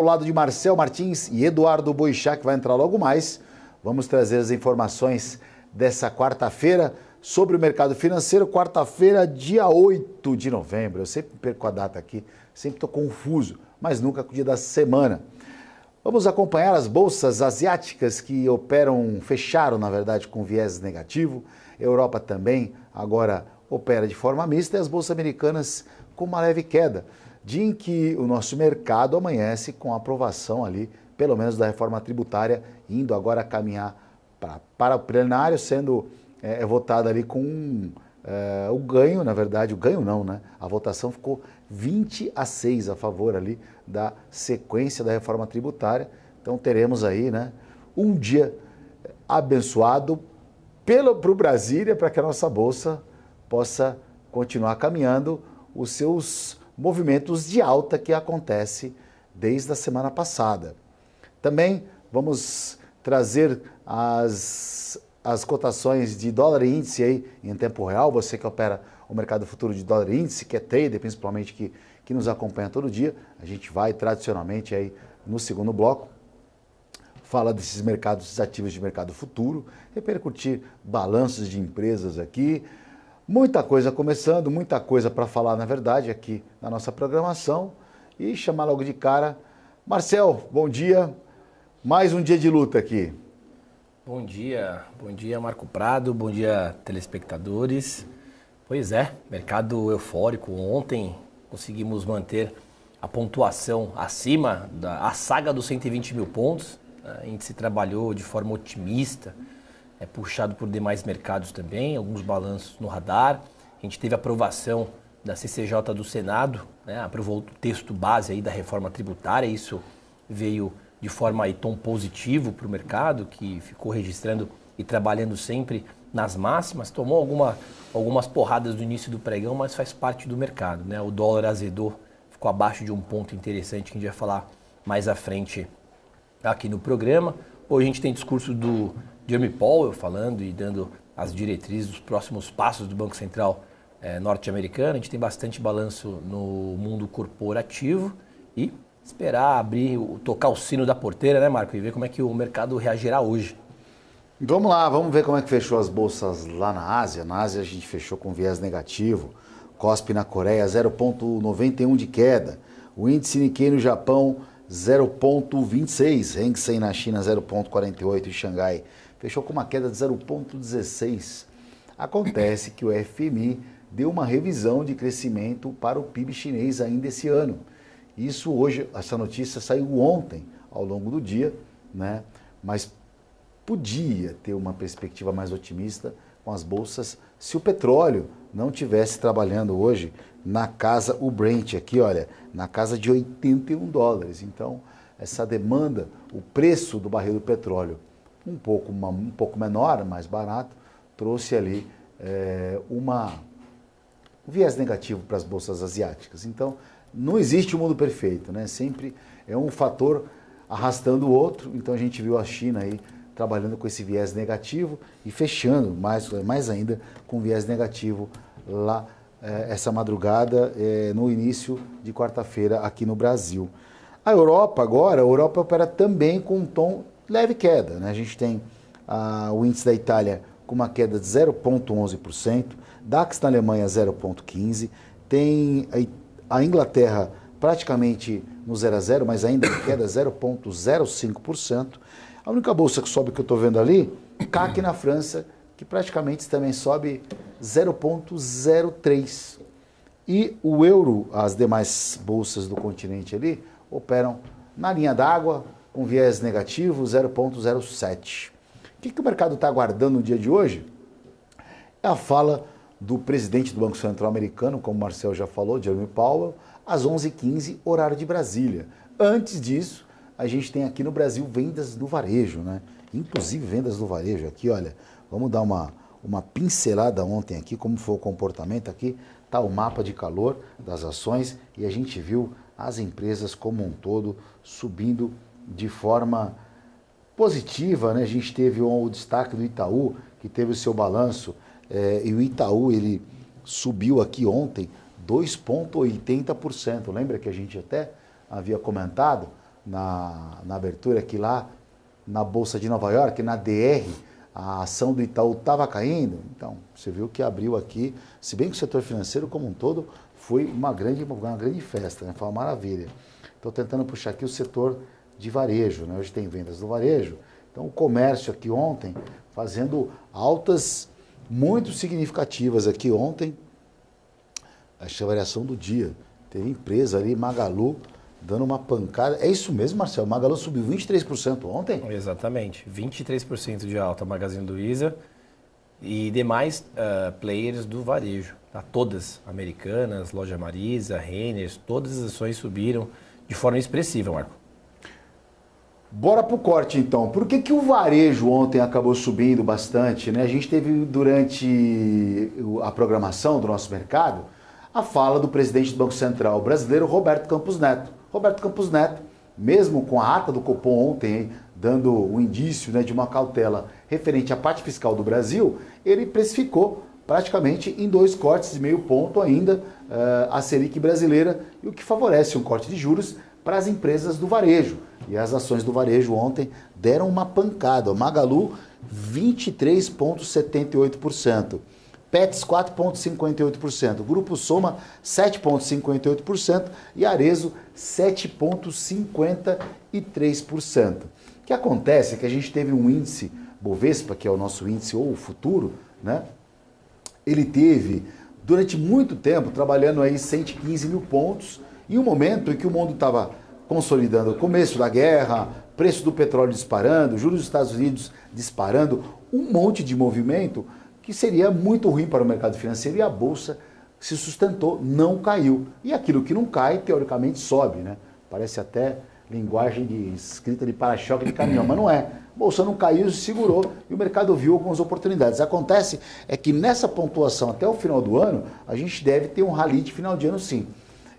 Ao lado de Marcel Martins e Eduardo Boixá, que vai entrar logo mais, vamos trazer as informações dessa quarta-feira sobre o mercado financeiro, quarta-feira, dia 8 de novembro. Eu sempre perco a data aqui, sempre estou confuso, mas nunca com o dia da semana. Vamos acompanhar as bolsas asiáticas que fecharam, na verdade, com viés negativo. Europa também agora opera de forma mista e as bolsas americanas com uma leve queda. Dia em que o nosso mercado amanhece com a aprovação ali, pelo menos da reforma tributária, indo agora caminhar para o plenário, sendo votada ali com o ganho, na verdade, o ganho não, né? A votação ficou 20-6 a favor ali da sequência da reforma tributária. Então teremos aí, né, um dia abençoado para o Brasília, para que a nossa bolsa possa continuar caminhando os seus movimentos de alta que acontece desde a semana passada. Também vamos trazer as cotações de dólar e índice aí em tempo real. Você que opera o mercado futuro de dólar e índice, que é trader, principalmente que nos acompanha todo dia, a gente vai tradicionalmente aí no segundo bloco fala desses mercados ativos de mercado futuro, repercutir balanços de empresas aqui. Muita coisa começando, muita coisa para falar, na verdade, aqui na nossa programação. E chamar logo de cara. Marcel, bom dia. Mais um dia de luta aqui. Bom dia Marco Prado, bom dia telespectadores. Pois é, mercado eufórico. Ontem conseguimos manter a pontuação acima da saga dos 120 mil pontos. A índice trabalhou de forma otimista. É puxado por demais mercados também, alguns balanços no radar. A gente teve aprovação da CCJ do Senado, né? Aprovou o texto base aí da reforma tributária. Isso veio de forma aí tom positivo para o mercado, que ficou registrando e trabalhando sempre nas máximas. Tomou algumas porradas no início do pregão, mas faz parte do mercado, né? O dólar azedou, ficou abaixo de um ponto interessante que a gente vai falar mais à frente aqui no programa. Hoje a gente tem discurso do Jeremy Powell falando e dando as diretrizes dos próximos passos do Banco Central norte-americano. A gente tem bastante balanço no mundo corporativo e esperar tocar o sino da porteira, né, Marco? E ver como é que o mercado reagirá hoje. Vamos lá, vamos ver como é que fechou as bolsas lá na Ásia. Na Ásia a gente fechou com viés negativo. Kospi na Coreia, 0,91 de queda. O índice Nikkei no Japão, 0,26, Hang Seng na China 0,48 e Xangai fechou com uma queda de 0,16. Acontece que o FMI deu uma revisão de crescimento para o PIB chinês ainda esse ano. Isso hoje, essa notícia saiu ontem ao longo do dia, né? Mas podia ter uma perspectiva mais otimista com as bolsas se o petróleo não tivesse trabalhando hoje na casa, o Brent aqui, olha, na casa de 81 dólares. Então, essa demanda, o preço do barril do petróleo um pouco menor, mais barato, trouxe ali um viés negativo para as bolsas asiáticas. Então, não existe um mundo perfeito, né? Sempre é um fator arrastando o outro. Então, a gente viu a China aí trabalhando com esse viés negativo e fechando mais ainda com viés negativo lá essa madrugada, no início de quarta-feira aqui no Brasil. A Europa opera também com um tom leve queda, né? A gente tem o índice da Itália com uma queda de 0,11%, DAX na Alemanha 0,15%, tem a Inglaterra praticamente no 0 a 0, mas ainda em queda 0,05%. A única bolsa que sobe que eu estou vendo ali, CAC na França, que praticamente também sobe 0,03%. E o euro, as demais bolsas do continente ali, operam na linha d'água, com viés negativo, 0,07%. O que o mercado está aguardando no dia de hoje? É a fala do presidente do Banco Central americano, como o Marcel já falou, Jeremy Powell, às 11h15, horário de Brasília. Antes disso, a gente tem aqui no Brasil vendas do varejo, né? Inclusive vendas do varejo aqui, olha, vamos dar uma pincelada ontem aqui, como foi o comportamento aqui, tá o mapa de calor das ações e a gente viu as empresas como um todo subindo de forma positiva, né? A gente teve o destaque do Itaú, que teve o seu balanço, e o Itaú, ele subiu aqui ontem 2,80%. Lembra que a gente até havia comentado na abertura, que lá na Bolsa de Nova York, na DR, a ação do Itaú estava caindo. Então, você viu que abriu aqui, se bem que o setor financeiro como um todo foi uma grande festa, né? Foi uma maravilha. Estou tentando puxar aqui o setor de varejo, né? Hoje tem vendas do varejo. Então, o comércio aqui ontem, fazendo altas muito significativas aqui ontem. Achei a variação do dia. Teve empresa ali, Magalu, dando uma pancada. É isso mesmo, Marcelo? Magalu subiu 23% ontem? Exatamente. 23% de alta Magazine Luiza e demais players do varejo. Tá? Todas, Americanas, Loja Marisa, Renner, todas as ações subiram de forma expressiva, Marco. Bora pro corte então. Por que o varejo ontem acabou subindo bastante, né? A gente teve durante a programação do nosso mercado a fala do presidente do Banco Central brasileiro, Roberto Campos Neto. Roberto Campos Neto, mesmo com a ata do Copom ontem, hein, dando um indício, né, de uma cautela referente à parte fiscal do Brasil, ele precificou praticamente em 2 cortes de meio ponto ainda a Selic brasileira, e o que favorece um corte de juros para as empresas do varejo. E as ações do varejo ontem deram uma pancada. O Magalu, 23,78%. Pets, 4,58%. Grupo Soma, 7,58%. E Arezzo, 7,53%. O que acontece é que a gente teve um índice Bovespa, que é o nosso índice ou o futuro, né? Ele teve, durante muito tempo, trabalhando aí 115 mil pontos, em um momento em que o mundo estava consolidando o começo da guerra, preço do petróleo disparando, juros dos Estados Unidos disparando, um monte de movimento que seria muito ruim para o mercado financeiro, e a Bolsa se sustentou, não caiu. E aquilo que não cai, teoricamente, sobe, né? Parece até linguagem de escrita de para-choque de caminhão, mas não é. A Bolsa não caiu, se segurou e o mercado viu algumas oportunidades. Acontece é que nessa pontuação até o final do ano, a gente deve ter um rally de final de ano sim.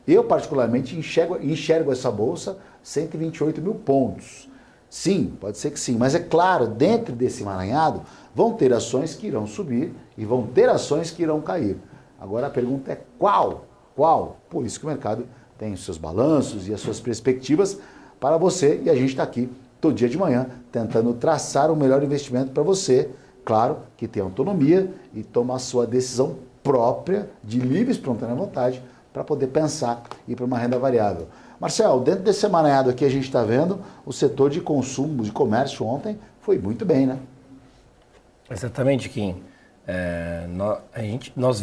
Eu, particularmente, enxergo essa Bolsa 128 mil pontos. Sim, pode ser que sim, mas é claro, dentro desse emaranhado, vão ter ações que irão subir e vão ter ações que irão cair. Agora a pergunta é qual? Qual? Por isso que o mercado tem os seus balanços e as suas perspectivas para você, e a gente está aqui todo dia de manhã tentando traçar o melhor investimento para você, claro, que tem autonomia e toma a sua decisão própria, de livre e espontânea vontade, para poder pensar e ir para uma renda variável. Marcelo, dentro desse emaranhado aqui a gente está vendo o setor de consumo, de comércio ontem foi muito bem, né? Exatamente, Kim. Nós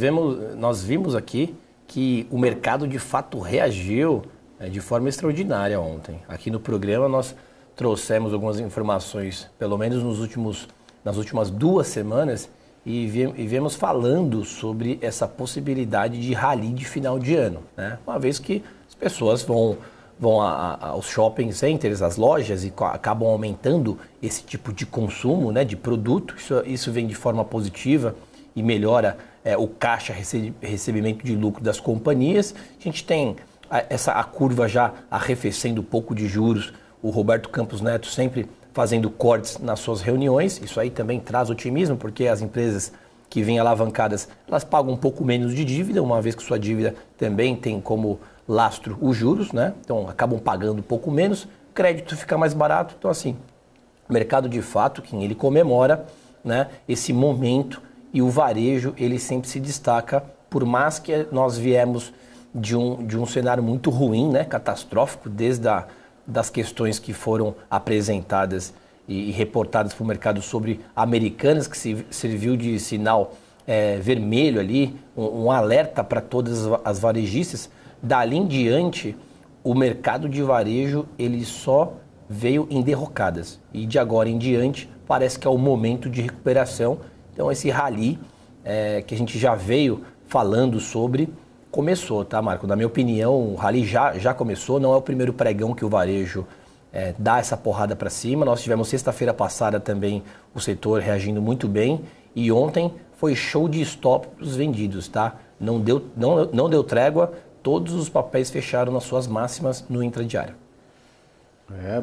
vimos aqui que o mercado de fato reagiu de forma extraordinária ontem. Aqui no programa nós trouxemos algumas informações, pelo menos nas últimas 2 semanas, e viemos falando sobre essa possibilidade de rally de final de ano, né? Uma vez que as pessoas vão aos shopping centers, às lojas, e acabam aumentando esse tipo de consumo, né, de produto. Isso vem de forma positiva e melhora o caixa recebimento de lucro das companhias. A gente tem a curva já arrefecendo um pouco de juros. O Roberto Campos Neto sempre fazendo cortes nas suas reuniões. Isso aí também traz otimismo, porque as empresas que vêm alavancadas, elas pagam um pouco menos de dívida, uma vez que sua dívida também tem como lastro os juros, né? Então acabam pagando um pouco menos, crédito fica mais barato. Então assim, o mercado de fato, que ele comemora, né, esse momento, e o varejo ele sempre se destaca, por mais que nós viemos de um cenário muito ruim, né, catastrófico, desde das questões que foram apresentadas e reportadas para o mercado sobre Americanas, que serviu de sinal vermelho ali, um alerta para todas as varejistas. Dali em diante, o mercado de varejo ele só veio em derrocadas. E de agora em diante, parece que é o momento de recuperação. Então esse rally que a gente já veio falando sobre, começou, tá, Marco? Na minha opinião, o rally já começou. Não é o primeiro pregão que o varejo dá essa porrada para cima. Nós tivemos sexta-feira passada também o setor reagindo muito bem. E ontem foi show de stop para os vendidos, tá? Não deu trégua. Todos os papéis fecharam nas suas máximas no intradiário.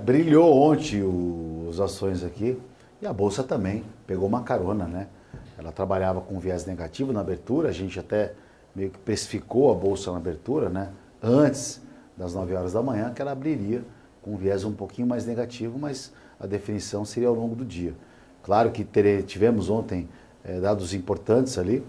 Brilhou ontem as ações aqui, e a Bolsa também pegou uma carona, né? Ela trabalhava com viés negativo na abertura, a gente até meio que precificou a Bolsa na abertura, né? Antes das 9 horas da manhã, que ela abriria com um viés um pouquinho mais negativo, mas a definição seria ao longo do dia. Claro que tivemos ontem dados importantes ali,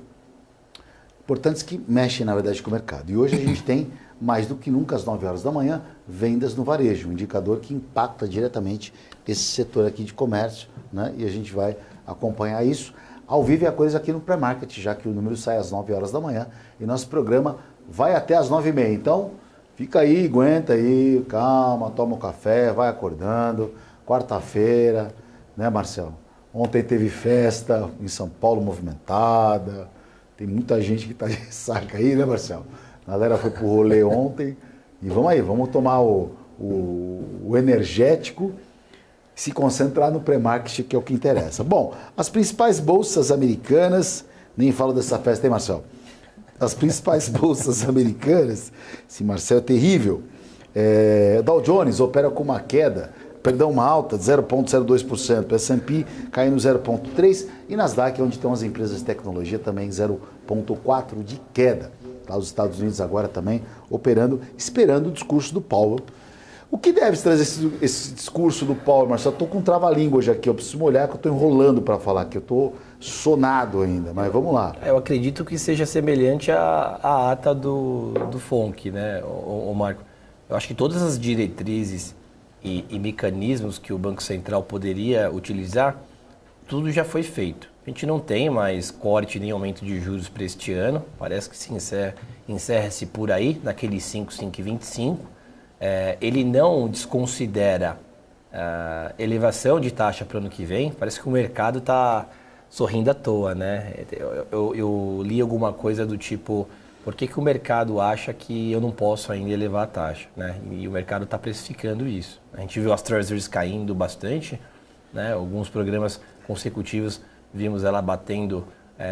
importantes que mexem, na verdade, com o mercado. E hoje a gente tem, mais do que nunca, às 9 horas da manhã, vendas no varejo, um indicador que impacta diretamente esse setor aqui de comércio, né? E a gente vai acompanhar isso. Ao vivo é a coisa aqui no pré-market, já que o número sai às 9 horas da manhã e nosso programa vai até às 9h30. Então, fica aí, aguenta aí, calma, toma um café, vai acordando. Quarta-feira, né, Marcelo? Ontem teve festa em São Paulo movimentada. Tem muita gente que está de ressaca aí, né, Marcelo? A galera foi pro rolê ontem. E vamos aí, vamos tomar o energético e se concentrar no pré-market, que é o que interessa. Bom, as principais bolsas americanas, nem falo dessa festa, hein, Marcelo? As principais bolsas americanas, esse Marcelo é terrível. Dow Jones opera com uma alta de 0,02%, S&P caindo 0,3% e Nasdaq, onde estão as empresas de tecnologia, também 0,4% de queda. Tá, os Estados Unidos agora também operando, esperando o discurso do Powell. O que deve trazer esse discurso do Powell, Marcelo? Estou com trava-língua hoje aqui, eu preciso molhar que eu estou enrolando para falar, que eu estou sonado ainda, mas vamos lá. Eu acredito que seja semelhante à ata do FONC, né, o Marco? Eu acho que todas as diretrizes e mecanismos que o Banco Central poderia utilizar, tudo já foi feito. A gente não tem mais corte nem aumento de juros para este ano, parece que se encerra-se por aí, naquele 5,25. Ele não desconsidera a elevação de taxa para o ano que vem, parece que o mercado está sorrindo à toa, né? Eu li alguma coisa do tipo, por que o mercado acha que eu não posso ainda elevar a taxa, né? E o mercado está precificando isso. A gente viu as Treasuries caindo bastante, né? Alguns programas consecutivos vimos ela batendo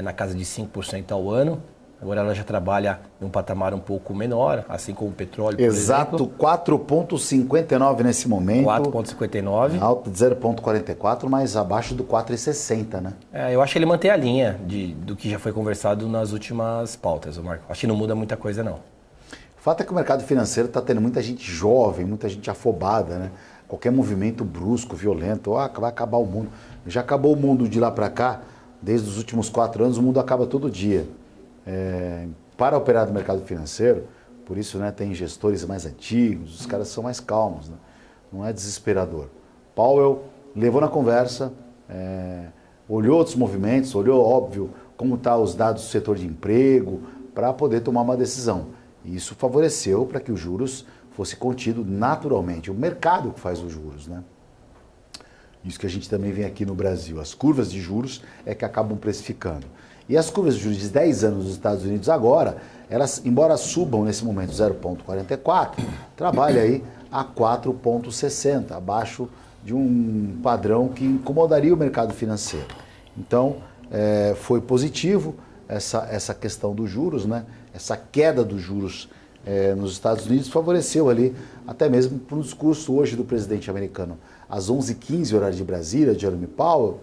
na casa de 5% ao ano. Agora ela já trabalha em um patamar um pouco menor, assim como o petróleo, por Exato, exemplo. 4,59 nesse momento. 4,59. Alta de 0,44, mas abaixo do 4,60, né? Eu acho que ele mantém a linha do que já foi conversado nas últimas pautas, Marco. Acho que não muda muita coisa, não. O fato é que o mercado financeiro está tendo muita gente jovem, muita gente afobada, né? Qualquer movimento brusco, violento, vai acabar o mundo. Já acabou o mundo de lá para cá, desde os últimos 4 anos, o mundo acaba todo dia. Para operar no mercado financeiro, por isso, né, tem gestores mais antigos, os caras são mais calmos, né? Não é desesperador. Powell levou na conversa, olhou outros movimentos, olhou, óbvio, como estão os dados do setor de emprego, para poder tomar uma decisão. E isso favoreceu para que os juros fosse contido naturalmente. O mercado que faz os juros, né? Isso que a gente também vem aqui no Brasil. As curvas de juros é que acabam precificando. E as curvas de juros de 10 anos dos Estados Unidos agora, elas, embora subam nesse momento 0,44, trabalha aí a 4,60, abaixo de um padrão que incomodaria o mercado financeiro. Então, foi positivo essa questão dos juros, né? Essa queda dos juros nos Estados Unidos favoreceu ali, até mesmo para um discurso hoje do presidente americano, às 11h15, horário de Brasília, Jerome Powell,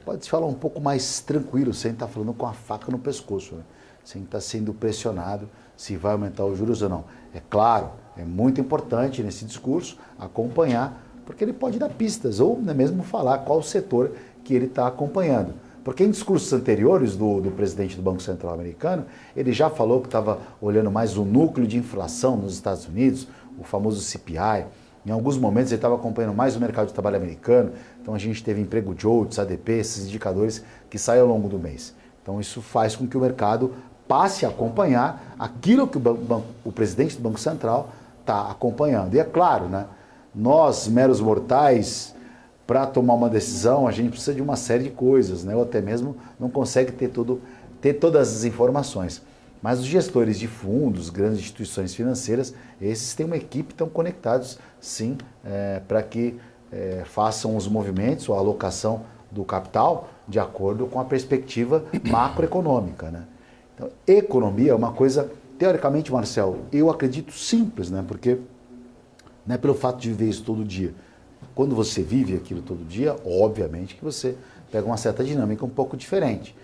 pode se falar um pouco mais tranquilo, sem estar falando com a faca no pescoço, né? Sem estar sendo pressionado se vai aumentar os juros ou não. É claro, é muito importante nesse discurso acompanhar, porque ele pode dar pistas, ou mesmo falar qual setor que ele está acompanhando. Porque em discursos anteriores do presidente do Banco Central americano, ele já falou que estava olhando mais o núcleo de inflação nos Estados Unidos, o famoso CPI. Em alguns momentos ele estava acompanhando mais o mercado de trabalho americano, então a gente teve emprego JOLTS, ADP, esses indicadores que saem ao longo do mês. Então isso faz com que o mercado passe a acompanhar aquilo que o presidente do Banco Central está acompanhando. E é claro, né, nós, meros mortais, para tomar uma decisão, a gente precisa de uma série de coisas, né, ou até mesmo não consegue ter todas as informações. Mas os gestores de fundos, grandes instituições financeiras, esses têm uma equipe, estão conectados, sim, para que façam os movimentos ou a alocação do capital de acordo com a perspectiva macroeconômica, né? Então, economia é uma coisa, teoricamente, Marcelo, eu acredito simples, né? Porque não é pelo fato de viver isso todo dia. Quando você vive aquilo todo dia, obviamente que você pega uma certa dinâmica um pouco diferente.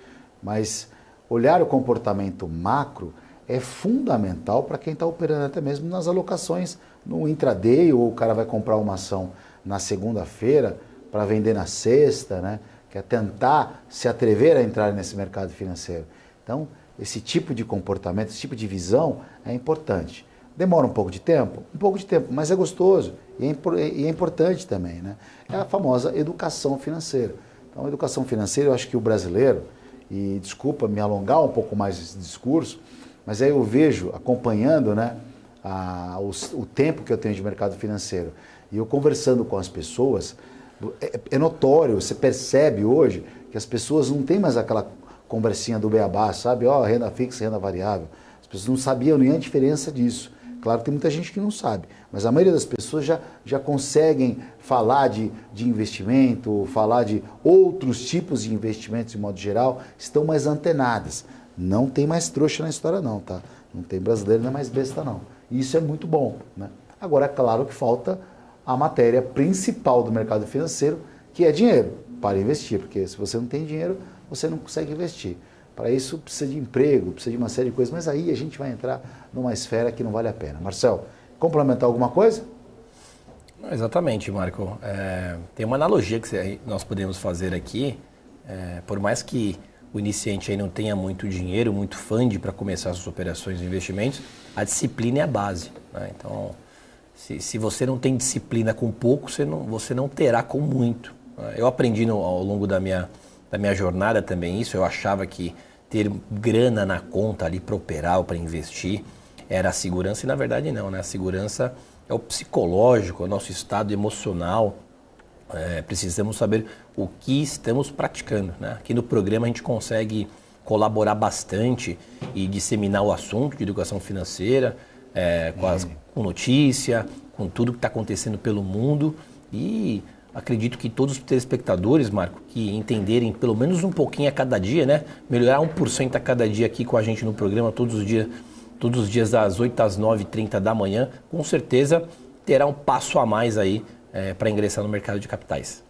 Mas olhar o comportamento macro é fundamental para quem está operando até mesmo nas alocações no intraday, ou o cara vai comprar uma ação na segunda-feira para vender na sexta, né? Que é tentar se atrever a entrar nesse mercado financeiro. Então, esse tipo de comportamento, esse tipo de visão é importante. Demora um pouco de tempo, mas é gostoso e é importante também, né? É a famosa educação financeira. Então, a educação financeira, eu acho que o brasileiro, e desculpa me alongar um pouco mais esse discurso, mas aí eu vejo, acompanhando, né, o tempo que eu tenho de mercado financeiro, e eu conversando com as pessoas, é notório, você percebe hoje que as pessoas não têm mais aquela conversinha do beabá, sabe? Ó, renda fixa, renda variável. As pessoas não sabiam nem a diferença disso. Claro que tem muita gente que não sabe, mas a maioria das pessoas já conseguem falar de investimento, falar de outros tipos de investimentos de modo geral, estão mais antenadas. Não tem mais trouxa na história não, tá? Não tem brasileiro, não é mais besta não. E isso é muito bom, né? Agora, é claro que falta a matéria principal do mercado financeiro, que é dinheiro para investir, porque se você não tem dinheiro, você não consegue investir. Para isso precisa de emprego, precisa de uma série de coisas, mas aí a gente vai entrar numa esfera que não vale a pena. Marcel, complementar alguma coisa? Exatamente, Marco. Tem uma analogia que nós podemos fazer aqui, por mais que o iniciante aí não tenha muito dinheiro, muito funding para começar suas operações de investimentos, a disciplina é a base, né? Então, se você não tem disciplina com pouco, você não terá com muito. Eu aprendi ao longo da minha jornada também isso. Eu achava que ter grana na conta ali para operar ou para investir era a segurança, e na verdade não, né? A segurança é o psicológico, é o nosso estado emocional. Precisamos saber o que estamos praticando, né? Aqui no programa a gente consegue colaborar bastante e disseminar o assunto de educação financeira, com notícia, com tudo que está acontecendo pelo mundo, e acredito que todos os telespectadores, Marco, que entenderem pelo menos um pouquinho a cada dia, né? Melhorar 1% a cada dia aqui com a gente no programa, todos os dias das 8 às 9h30 da manhã, com certeza terá um passo a mais aí para ingressar no mercado de capitais.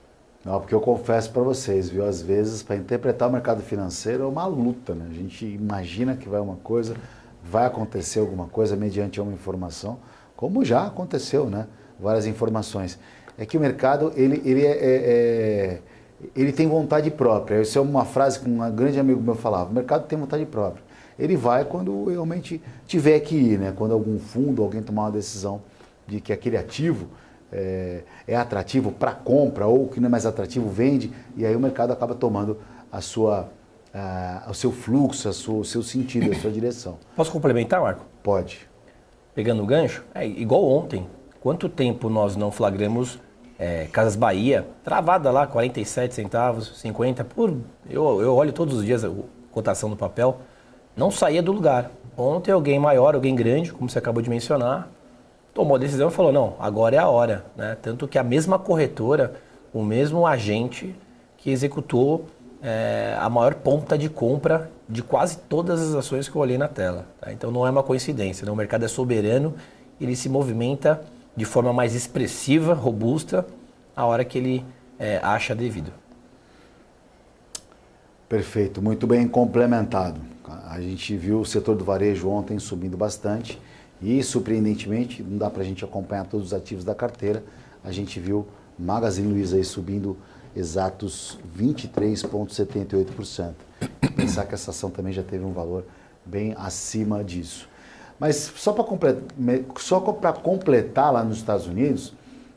Não, porque eu confesso para vocês, viu? Às vezes, para interpretar o mercado financeiro é uma luta, né? A gente imagina que vai uma coisa, vai acontecer alguma coisa mediante uma informação, como já aconteceu, né? Várias informações. É que o mercado, ele tem vontade própria. Isso é uma frase que um grande amigo meu falava: o mercado tem vontade própria. Ele vai quando realmente tiver que ir, né? Quando algum fundo, alguém tomar uma decisão de que aquele ativo é atrativo para compra, ou que não é mais atrativo, vende, e aí o mercado acaba tomando o seu fluxo, o seu sentido, a sua direção. Posso complementar, Marco? Pode. Pegando o gancho, igual ontem. Quanto tempo nós não flagramos Casas Bahia, travada lá, 47 centavos, 50, eu olho todos os dias a cotação do papel, não saía do lugar. Ontem alguém maior, alguém grande, como você acabou de mencionar, tomou a decisão e falou: não, agora é a hora, né? Tanto que a mesma corretora, o mesmo agente que executou a maior ponta de compra de quase todas as ações que eu olhei na tela, tá? Então não é uma coincidência, né? O mercado é soberano, ele se movimenta de forma mais expressiva, robusta, a hora que ele acha devido. Perfeito, muito bem complementado. A gente viu o setor do varejo ontem subindo bastante e, surpreendentemente, não dá para a gente acompanhar todos os ativos da carteira, a gente viu Magazine Luiza aí subindo exatos 23,78%. Pensar que essa ação também já teve um valor bem acima disso. Mas só para completar, lá nos Estados Unidos,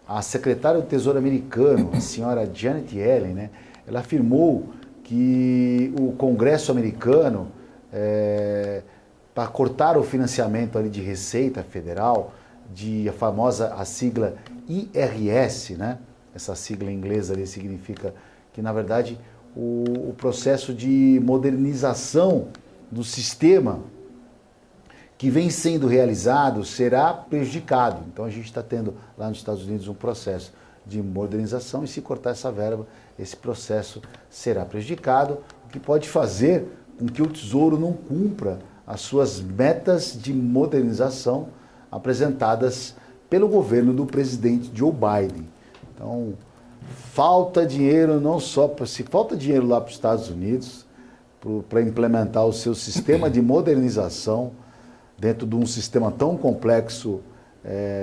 a secretária do Tesouro americano, a senhora Janet Yellen, né, ela afirmou que o Congresso americano, para cortar o financiamento ali de Receita Federal, a famosa sigla IRS, né? Essa sigla inglesa ali significa que, na verdade, o processo de modernização do sistema que vem sendo realizado será prejudicado. Então a gente está tendo lá nos Estados Unidos um processo de modernização, e se cortar essa verba, esse processo será prejudicado, o que pode fazer com que o Tesouro não cumpra as suas metas de modernização apresentadas pelo governo do presidente Joe Biden. Então, falta dinheiro, não só se falta dinheiro lá para os Estados Unidos para implementar o seu sistema de modernização, dentro de um sistema tão complexo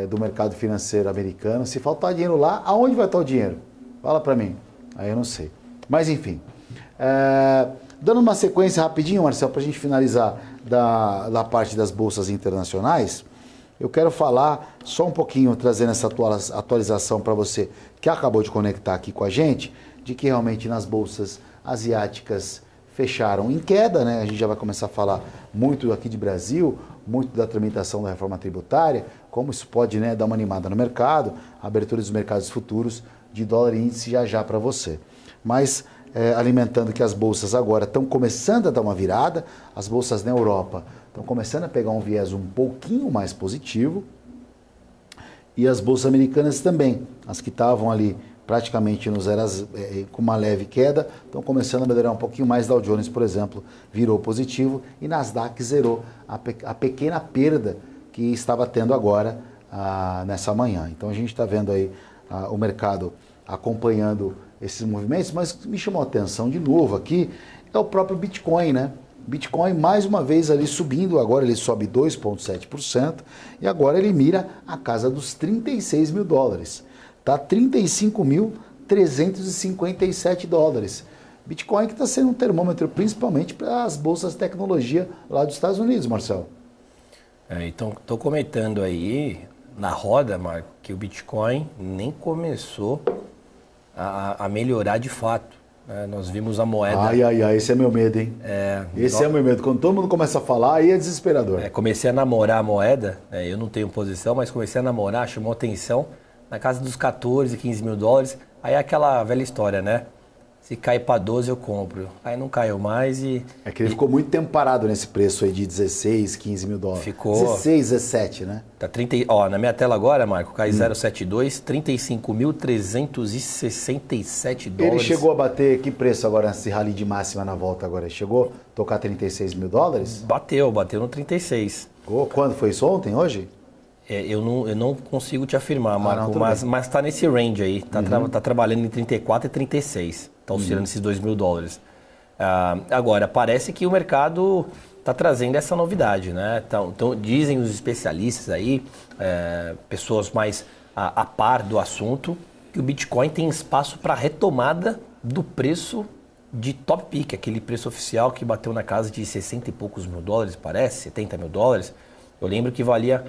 do mercado financeiro americano. Se faltar dinheiro lá, aonde vai estar o dinheiro? Fala para mim. Aí eu não sei. Mas enfim. Dando uma sequência rapidinho, Marcelo, para a gente finalizar da parte das bolsas internacionais, eu quero falar só um pouquinho, trazendo essa atualização para você que acabou de conectar aqui com a gente, de que realmente nas bolsas asiáticas fecharam em queda, né? A gente já vai começar a falar muito aqui de Brasil, muito da tramitação da reforma tributária, como isso pode, né, dar uma animada no mercado, abertura dos mercados futuros de dólar e índice já para você. Mas alimentando que as bolsas agora estão começando a dar uma virada, as bolsas na Europa estão começando a pegar um viés um pouquinho mais positivo, e as bolsas americanas também, as que estavam ali praticamente no zero, com uma leve queda, estão começando a melhorar um pouquinho mais. Dow Jones, por exemplo, virou positivo e Nasdaq zerou a pequena perda que estava tendo agora nessa manhã. Então a gente está vendo aí o mercado acompanhando esses movimentos, mas me chamou a atenção de novo aqui é o próprio Bitcoin, né? Bitcoin mais uma vez ali subindo, agora ele sobe 2,7% e agora ele mira a casa dos 36 mil dólares. Está 35.357 dólares. Bitcoin que está sendo um termômetro principalmente para as bolsas de tecnologia lá dos Estados Unidos, Marcelo. Então, estou comentando aí na roda, Marco, que o Bitcoin nem começou a melhorar de fato. Nós vimos a moeda... Ai, esse é meu medo, hein? Esse é o meu medo. Quando todo mundo começa a falar, aí é desesperador. Comecei a namorar a moeda, eu não tenho posição, mas comecei a namorar, chamou atenção, na casa dos 14, 15 mil dólares. Aí é aquela velha história, né? Se cair para 12 eu compro. Aí não caiu mais e... É que ele ficou muito tempo parado nesse preço aí de 16, 15 mil dólares. Ficou... 16, 17, né? Tá 30... Ó, na minha tela agora, Marco, cai 0,72, 35.367 dólares. Ele chegou a bater que preço agora nesse rally de máxima na volta agora? Chegou a tocar 36 mil dólares? Bateu no 36. Quando foi isso? Ontem, hoje? Eu não consigo te afirmar, Marco, não, mas tá nesse range aí. Tá trabalhando em 34 e 36. Tá oscilando esses 2 mil dólares. Agora, parece que o mercado está trazendo essa novidade, né? Então, dizem os especialistas aí, pessoas mais a par do assunto, que o Bitcoin tem espaço para retomada do preço de top peak, aquele preço oficial que bateu na casa de 60 e poucos mil dólares, parece, 70 mil dólares. Eu lembro que valiam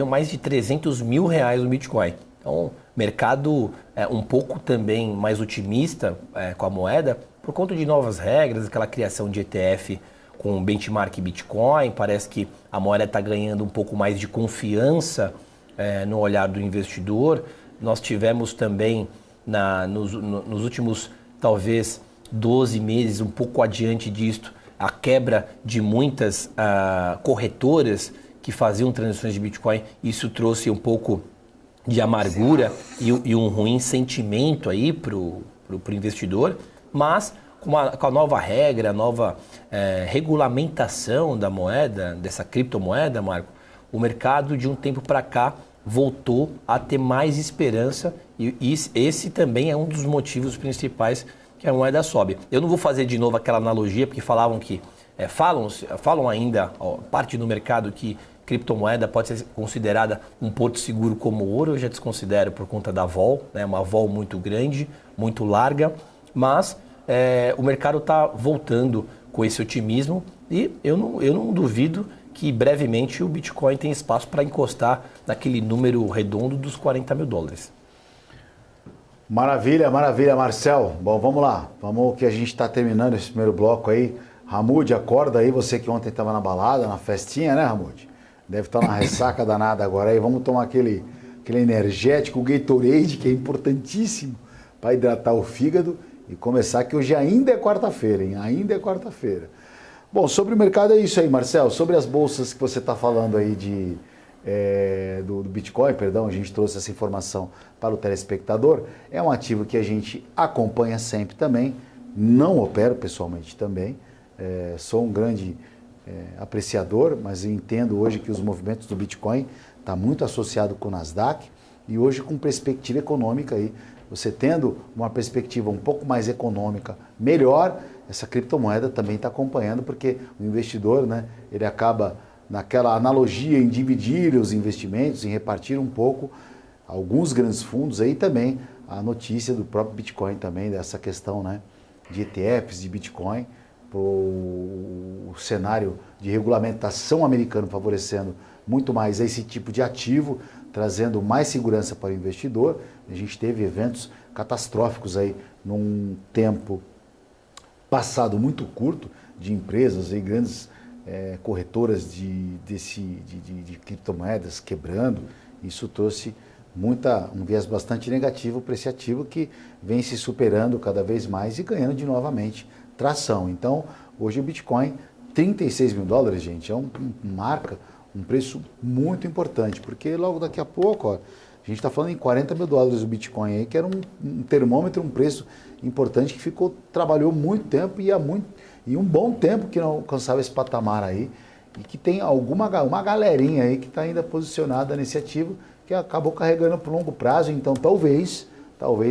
mais de 300 mil reais o Bitcoin. Então, mercado um pouco também mais otimista com a moeda, por conta de novas regras, aquela criação de ETF com benchmark Bitcoin. Parece que a moeda está ganhando um pouco mais de confiança no olhar do investidor. Nós tivemos também, nos últimos, talvez, 12 meses, um pouco adiante disto, a quebra de muitas corretoras que faziam transações de Bitcoin. Isso trouxe um pouco de amargura e um ruim sentimento aí para o investidor, mas com a nova regra, a nova regulamentação da moeda, dessa criptomoeda, Marco, o mercado de um tempo para cá voltou a ter mais esperança e esse também é um dos motivos principais que a moeda sobe. Eu não vou fazer de novo aquela analogia, porque falavam que, falam ainda, parte do mercado que criptomoeda pode ser considerada um porto seguro como ouro. Eu já desconsidero por conta da vol, né? Uma vol muito grande, muito larga, mas o mercado está voltando com esse otimismo e eu não duvido que brevemente o Bitcoin tem espaço para encostar naquele número redondo dos 40 mil dólares. Maravilha, Marcel. Bom, vamos lá. Vamos que a gente está terminando esse primeiro bloco aí. Ramud, acorda aí, você que ontem estava na balada, na festinha, né, Ramud? Deve estar na ressaca danada agora aí. Vamos tomar aquele energético, o Gatorade, que é importantíssimo para hidratar o fígado e começar, que hoje ainda é quarta-feira, hein? Ainda é quarta-feira. Bom, sobre o mercado é isso aí, Marcel. Sobre as bolsas que você está falando aí do Bitcoin, perdão, a gente trouxe essa informação para o telespectador. É um ativo que a gente acompanha sempre também. Não opero pessoalmente também. Sou um grande apreciador, mas eu entendo hoje que os movimentos do Bitcoin estão muito associados com o Nasdaq e hoje com perspectiva econômica aí. Você tendo uma perspectiva um pouco mais econômica, melhor, essa criptomoeda também está acompanhando, porque o investidor, né, ele acaba naquela analogia em dividir os investimentos, em repartir um pouco alguns grandes fundos, aí também a notícia do próprio Bitcoin também, dessa questão, né, de ETFs de Bitcoin, o cenário de regulamentação americano favorecendo muito mais esse tipo de ativo, trazendo mais segurança para o investidor. A gente teve eventos catastróficos aí num tempo passado muito curto de empresas e grandes corretoras de criptomoedas quebrando. Isso trouxe um viés bastante negativo para esse ativo que vem se superando cada vez mais e ganhando de novamente tração. Então, hoje o Bitcoin, 36 mil dólares, gente, marca um preço muito importante, porque logo daqui a pouco, ó, a gente está falando em 40 mil dólares o Bitcoin aí, que era um termômetro, um preço importante que trabalhou muito tempo e um bom tempo que não alcançava esse patamar aí, e que tem uma galerinha aí que está ainda posicionada nesse ativo, que acabou carregando para o longo prazo. Então talvez,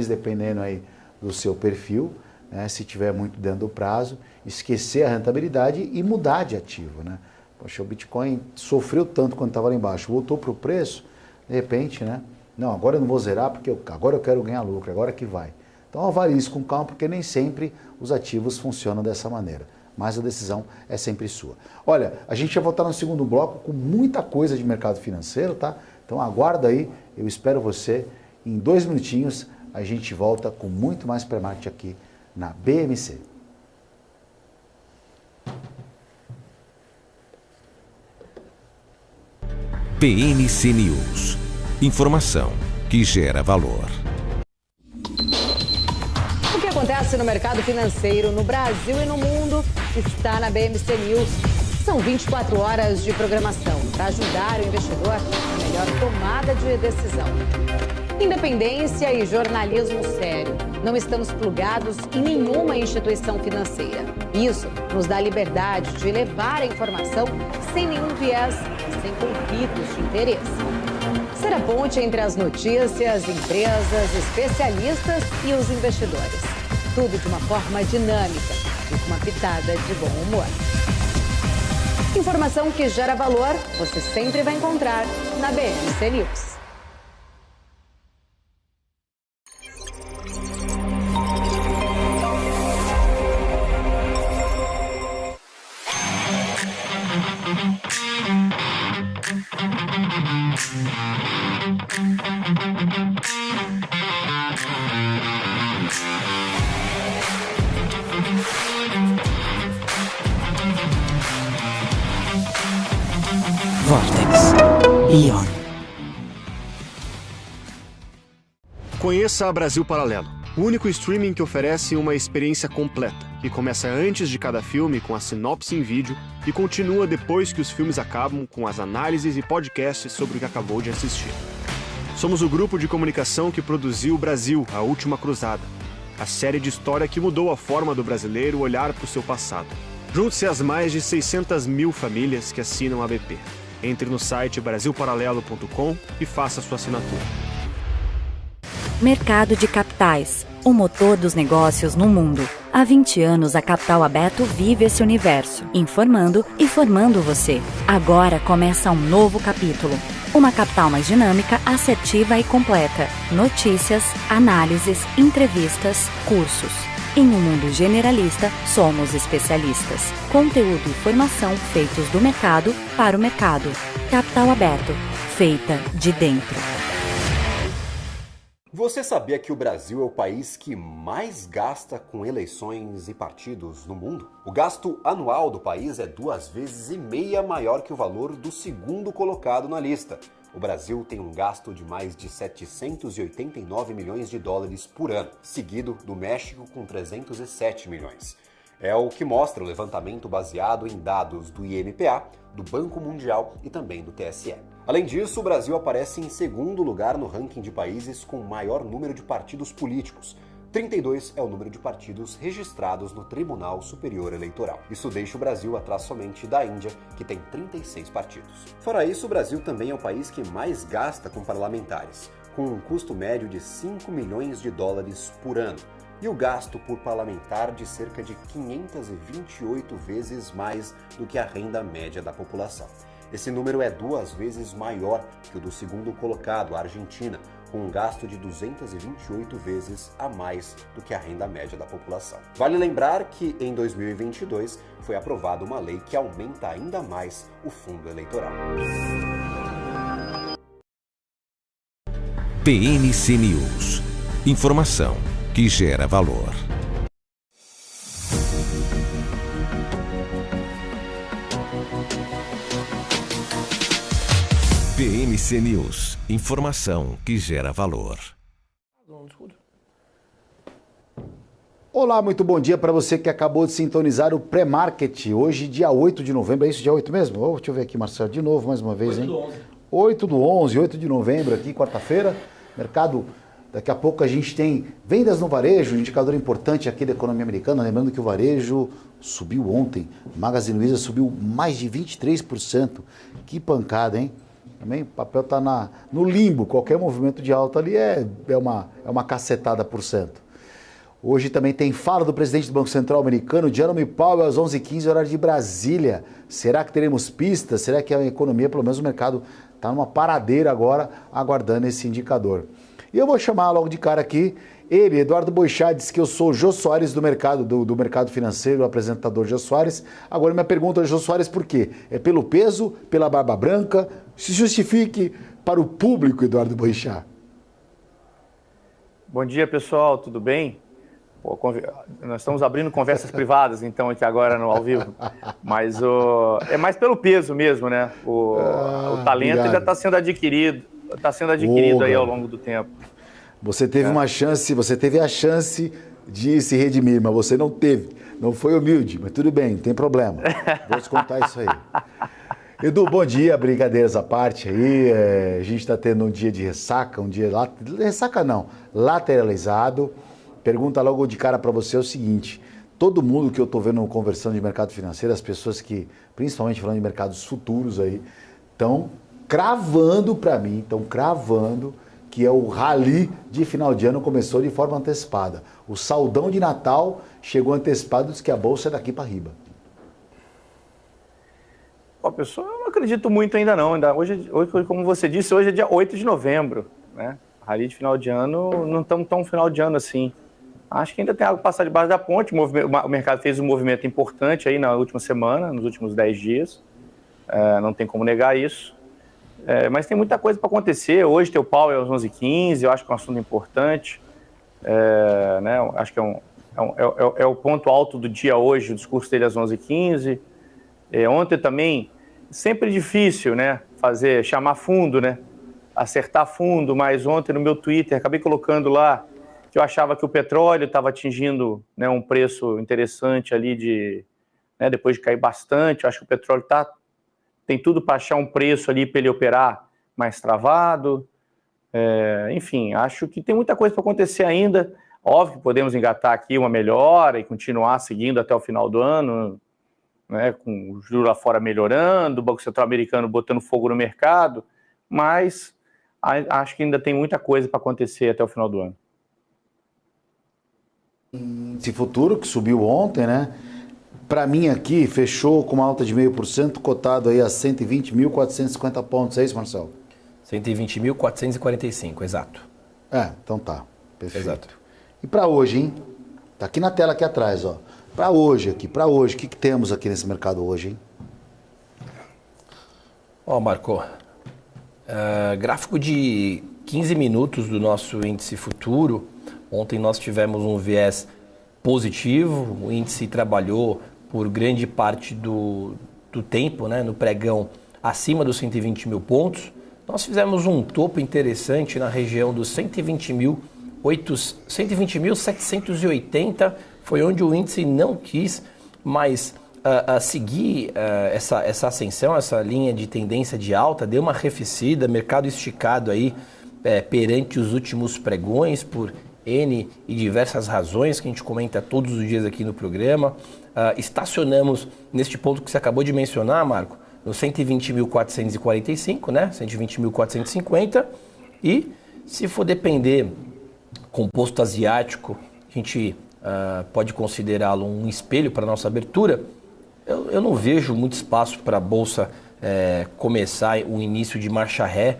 dependendo aí do seu perfil, né, se tiver muito dentro do prazo, esquecer a rentabilidade e mudar de ativo, né? Poxa, o Bitcoin sofreu tanto quando estava lá embaixo, voltou para o preço, de repente, né? Não, agora eu não vou zerar porque agora eu quero ganhar lucro, agora que vai. Então avalie isso com calma, porque nem sempre os ativos funcionam dessa maneira. Mas a decisão é sempre sua. Olha, a gente vai voltar no segundo bloco com muita coisa de mercado financeiro, tá? Então aguarda aí, eu espero você. Em 2 minutinhos a gente volta com muito mais pré-market aqui na BMC. BMC News. Informação que gera valor. O que acontece no mercado financeiro no Brasil e no mundo está na BMC News. São 24 horas de programação para ajudar o investidor na melhor tomada de decisão. Independência e jornalismo sério. Não estamos plugados em nenhuma instituição financeira. Isso nos dá liberdade de levar a informação sem nenhum viés e sem conflitos de interesse. Ser a ponte entre as notícias, empresas, especialistas e os investidores. Tudo de uma forma dinâmica e com uma pitada de bom humor. Informação que gera valor, você sempre vai encontrar na BMC News. Vortex. Ion. Conheça a Brasil Paralelo, o único streaming que oferece uma experiência completa, que começa antes de cada filme com a sinopse em vídeo e continua depois que os filmes acabam com as análises e podcasts sobre o que acabou de assistir. Somos o grupo de comunicação que produziu Brasil, a Última Cruzada, a série de história que mudou a forma do brasileiro olhar para o seu passado. Junte-se às mais de 600 mil famílias que assinam a BP. Entre no site brasilparalelo.com e faça sua assinatura. Mercado de capitais, o motor dos negócios no mundo. Há 20 anos a Capital Aberto vive esse universo, informando e formando você. Agora começa um novo capítulo. Uma capital mais dinâmica, assertiva e completa. Notícias, análises, entrevistas, cursos. Em um mundo generalista, somos especialistas. Conteúdo e formação feitos do mercado para o mercado. Capital Aberto, feita de dentro. Você sabia que o Brasil é o país que mais gasta com eleições e partidos no mundo? O gasto anual do país é 2,5 vezes maior que o valor do segundo colocado na lista. O Brasil tem um gasto de mais de 789 milhões de dólares por ano, seguido do México com 307 milhões. É o que mostra o levantamento baseado em dados do INPA, do Banco Mundial e também do TSE. Além disso, o Brasil aparece em segundo lugar no ranking de países com maior número de partidos políticos. 32 é o número de partidos registrados no Tribunal Superior Eleitoral. Isso deixa o Brasil atrás somente da Índia, que tem 36 partidos. Fora isso, o Brasil também é o país que mais gasta com parlamentares, com um custo médio de 5 milhões de dólares por ano, e o gasto por parlamentar de cerca de 528 vezes mais do que a renda média da população. Esse número é 2 vezes maior que o do segundo colocado, a Argentina, com um gasto de 228 vezes a mais do que a renda média da população. Vale lembrar que em 2022 foi aprovada uma lei que aumenta ainda mais o fundo eleitoral. PNC News. Informação que gera valor. PNC News. Informação que gera valor. Olá, muito bom dia para você que acabou de sintonizar o pré-market. Hoje, dia 8 de novembro. É isso, dia 8 mesmo? Oh, deixa eu ver aqui, Marcelo, de novo, mais uma vez, 8 do 11, 8 de novembro aqui, quarta-feira. Mercado, daqui a pouco a gente tem vendas no varejo, um indicador importante aqui da economia americana. Lembrando que o varejo subiu ontem. Magazine Luiza subiu mais de 23%. Que pancada, hein? Também o papel está no limbo. Qualquer movimento de alta ali é uma cacetada por cento. Hoje também tem fala do presidente do Banco Central americano, Jerome Powell, às 11h15, horário de Brasília. Será que teremos pistas? Será que a economia, pelo menos o mercado, está numa paradeira agora, aguardando esse indicador? E eu vou chamar logo de cara aqui, ele, Eduardo Boixá, diz que eu sou o Jô Soares do mercado financeiro, o apresentador Jô Soares. Agora minha pergunta, Jô Soares, por quê? É pelo peso, pela barba branca? Se justifique para o público, Eduardo Boixá. Bom dia, pessoal, tudo bem? Pô, nós estamos abrindo conversas privadas, então, aqui agora no ao vivo. Mas é mais pelo peso mesmo, né? O talento ainda está sendo adquirido, aí ao longo do tempo. Você teve uma chance, você teve a chance de se redimir, mas você não teve. Não foi humilde, mas tudo bem, não tem problema. Vou te contar isso aí. Edu, bom dia, brincadeiras à parte aí. A gente está tendo um dia de ressaca, ressaca não, lateralizado. Pergunta logo de cara para você é o seguinte: todo mundo que eu estou vendo conversando de mercado financeiro, as pessoas que, principalmente falando de mercados futuros aí, estão cravando para mim, que é o rally de final de ano começou de forma antecipada. O saldão de Natal chegou antecipado, diz que a bolsa é daqui para riba. Ó, pessoal, eu não acredito muito ainda não. Hoje, como você disse, hoje é dia 8 de novembro, né? Rally de final de ano, não estamos tão final de ano assim. Acho que ainda tem algo para passar debaixo da ponte. O mercado fez um movimento importante aí na última semana, nos últimos 10 dias. Não tem como negar isso. Mas tem muita coisa para acontecer. Hoje tem o Powell às 11h15, eu acho que é um assunto importante. Né? Acho que é o ponto alto do dia hoje, o discurso dele às 11h15. Ontem também, sempre difícil, né? Chamar fundo, né? Acertar fundo, mas ontem no meu Twitter acabei colocando lá que eu achava que o petróleo estava atingindo, né, um preço interessante ali depois de cair bastante. Eu acho que o petróleo tem tudo para achar um preço ali para ele operar mais travado. Enfim, acho que tem muita coisa para acontecer ainda. Óbvio que podemos engatar aqui uma melhora e continuar seguindo até o final do ano, né, com o juro lá fora melhorando, o Banco Central americano botando fogo no mercado, mas acho que ainda tem muita coisa para acontecer até o final do ano. Esse futuro que subiu ontem, né? Para mim aqui, fechou com uma alta de 0,5%, cotado aí a 120.450 pontos. É isso, Marcelo? 120.445, exato. Então tá. Perfeito. Exato. E para hoje, hein? Tá aqui na tela aqui atrás, ó. Para hoje, o que temos aqui nesse mercado hoje, hein? Ó, Marco, gráfico de 15 minutos do nosso índice futuro. Ontem nós tivemos um viés positivo, o índice trabalhou por grande parte do tempo, né, no pregão acima dos 120 mil pontos. Nós fizemos um topo interessante na região dos 120.780, foi onde o índice não quis mais seguir essa ascensão, essa linha de tendência de alta, deu uma arrefecida, mercado esticado aí perante os últimos pregões por N e diversas razões que a gente comenta todos os dias aqui no programa. Estacionamos neste ponto que você acabou de mencionar, Marco, no 120.445, né? 120.450, e se for depender composto asiático, a gente pode considerá-lo um espelho para a nossa abertura. Eu não vejo muito espaço para a Bolsa começar o início de marcha ré.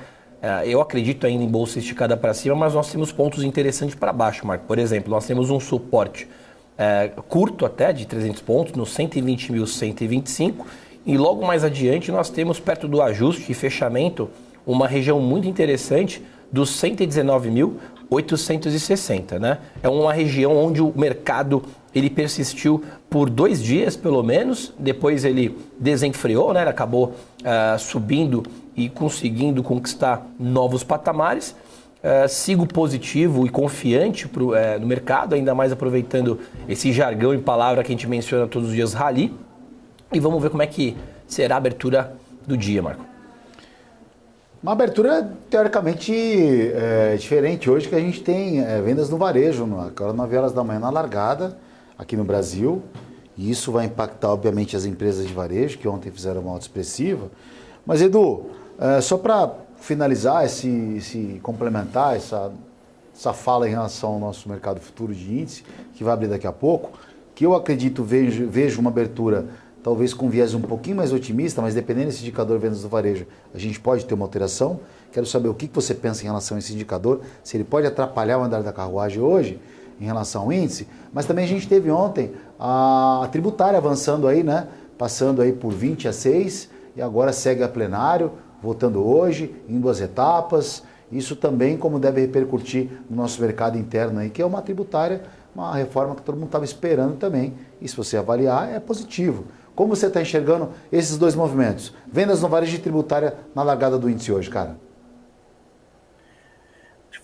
Eu acredito ainda em bolsa esticada para cima, mas nós temos pontos interessantes para baixo, Marco. Por exemplo, nós temos um suporte curto até, de 300 pontos, no 120.125, e logo mais adiante nós temos, perto do ajuste e fechamento, uma região muito interessante dos 119.860, né? É uma região onde o mercado ele persistiu por 2 dias, pelo menos, depois ele desenfreou, né? Ele acabou subindo e conseguindo conquistar novos patamares. Sigo positivo e confiante no mercado, ainda mais aproveitando esse jargão em palavra que a gente menciona todos os dias, rally. E vamos ver como é que será a abertura do dia, Marco. Uma abertura, teoricamente, diferente hoje, que a gente tem vendas no varejo, agora 9 horas da manhã na largada, aqui no Brasil. E isso vai impactar, obviamente, as empresas de varejo, que ontem fizeram uma alta expressiva. Mas, Edu, só para finalizar, complementar essa fala em relação ao nosso mercado futuro de índice, que vai abrir daqui a pouco, que eu acredito, vejo uma abertura talvez com viés um pouquinho mais otimista, mas dependendo desse indicador vendas do varejo, a gente pode ter uma alteração. Quero saber o que você pensa em relação a esse indicador, se ele pode atrapalhar o andar da carruagem hoje, em relação ao índice, mas também a gente teve ontem a tributária avançando aí, né? Passando aí por 20 a 6 e agora segue a plenário, votando hoje, em 2 etapas. Isso também como deve repercutir no nosso mercado interno aí, que é uma tributária, uma reforma que todo mundo estava esperando também. E se você avaliar, é positivo. Como você está enxergando esses 2 movimentos? Vendas no varejo e tributária na largada do índice hoje, cara?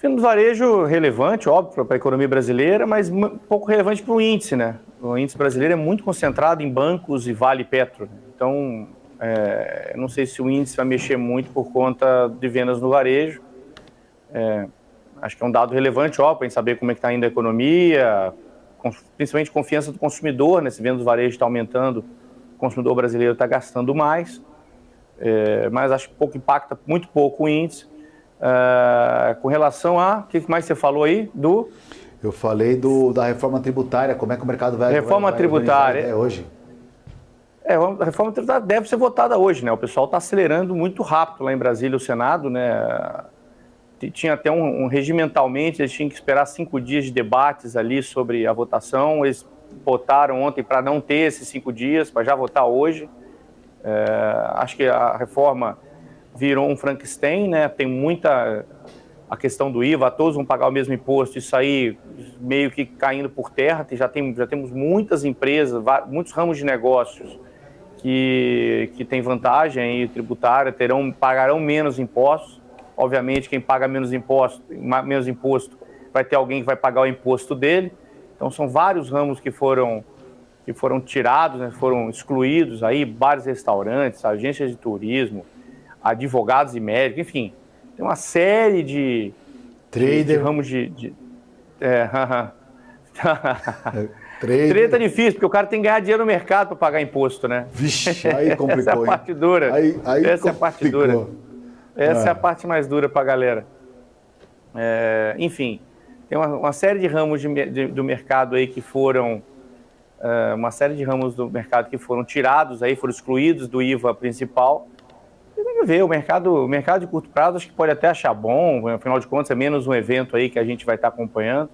Vendas no varejo relevante, óbvio, para a economia brasileira, mas pouco relevante para o índice, né? O índice brasileiro é muito concentrado em bancos e Vale Petro. Então, não sei se o índice vai mexer muito por conta de vendas no varejo. Acho que é um dado relevante, óbvio, para saber como é que está indo a economia, principalmente confiança do consumidor, né? Se vendas no varejo está aumentando, o consumidor brasileiro está gastando mais, mas acho que impacta muito pouco o índice. Com relação a... O que mais você falou aí? Eu falei da reforma tributária, como é que o mercado vai... Reforma tributária. Hoje? A reforma tributária deve ser votada hoje, né? O pessoal está acelerando muito rápido lá em Brasília, o Senado, né? Tinha até regimentalmente, eles tinham que esperar 5 dias de debates ali sobre a votação. Eles votaram ontem para não ter esses 5 dias, para já votar hoje. Acho que a reforma virou um Frankenstein, né? Tem muita... A questão do IVA, todos vão pagar o mesmo imposto, isso aí meio que caindo por terra. Já temos muitas empresas, muitos ramos de negócios que têm vantagem tributária, pagarão menos impostos. Obviamente, quem paga menos imposto vai ter alguém que vai pagar o imposto dele. Então, são vários ramos que foram tirados, né, foram excluídos, aí, bares e restaurantes, agências de turismo, advogados e médicos, enfim, tem uma série de ramos de Treta é difícil, porque o cara tem que ganhar dinheiro no mercado para pagar imposto, né? Vixe, aí complicou. Essa é a parte dura. Essa é a parte dura. Essa é a parte mais dura para a galera. Enfim, tem uma série de ramos do mercado aí que foram... uma série de ramos do mercado que foram tirados, aí foram excluídos do IVA principal. Você tem que ver, o mercado de curto prazo acho que pode até achar bom, afinal de contas é menos um evento aí que a gente vai estar acompanhando,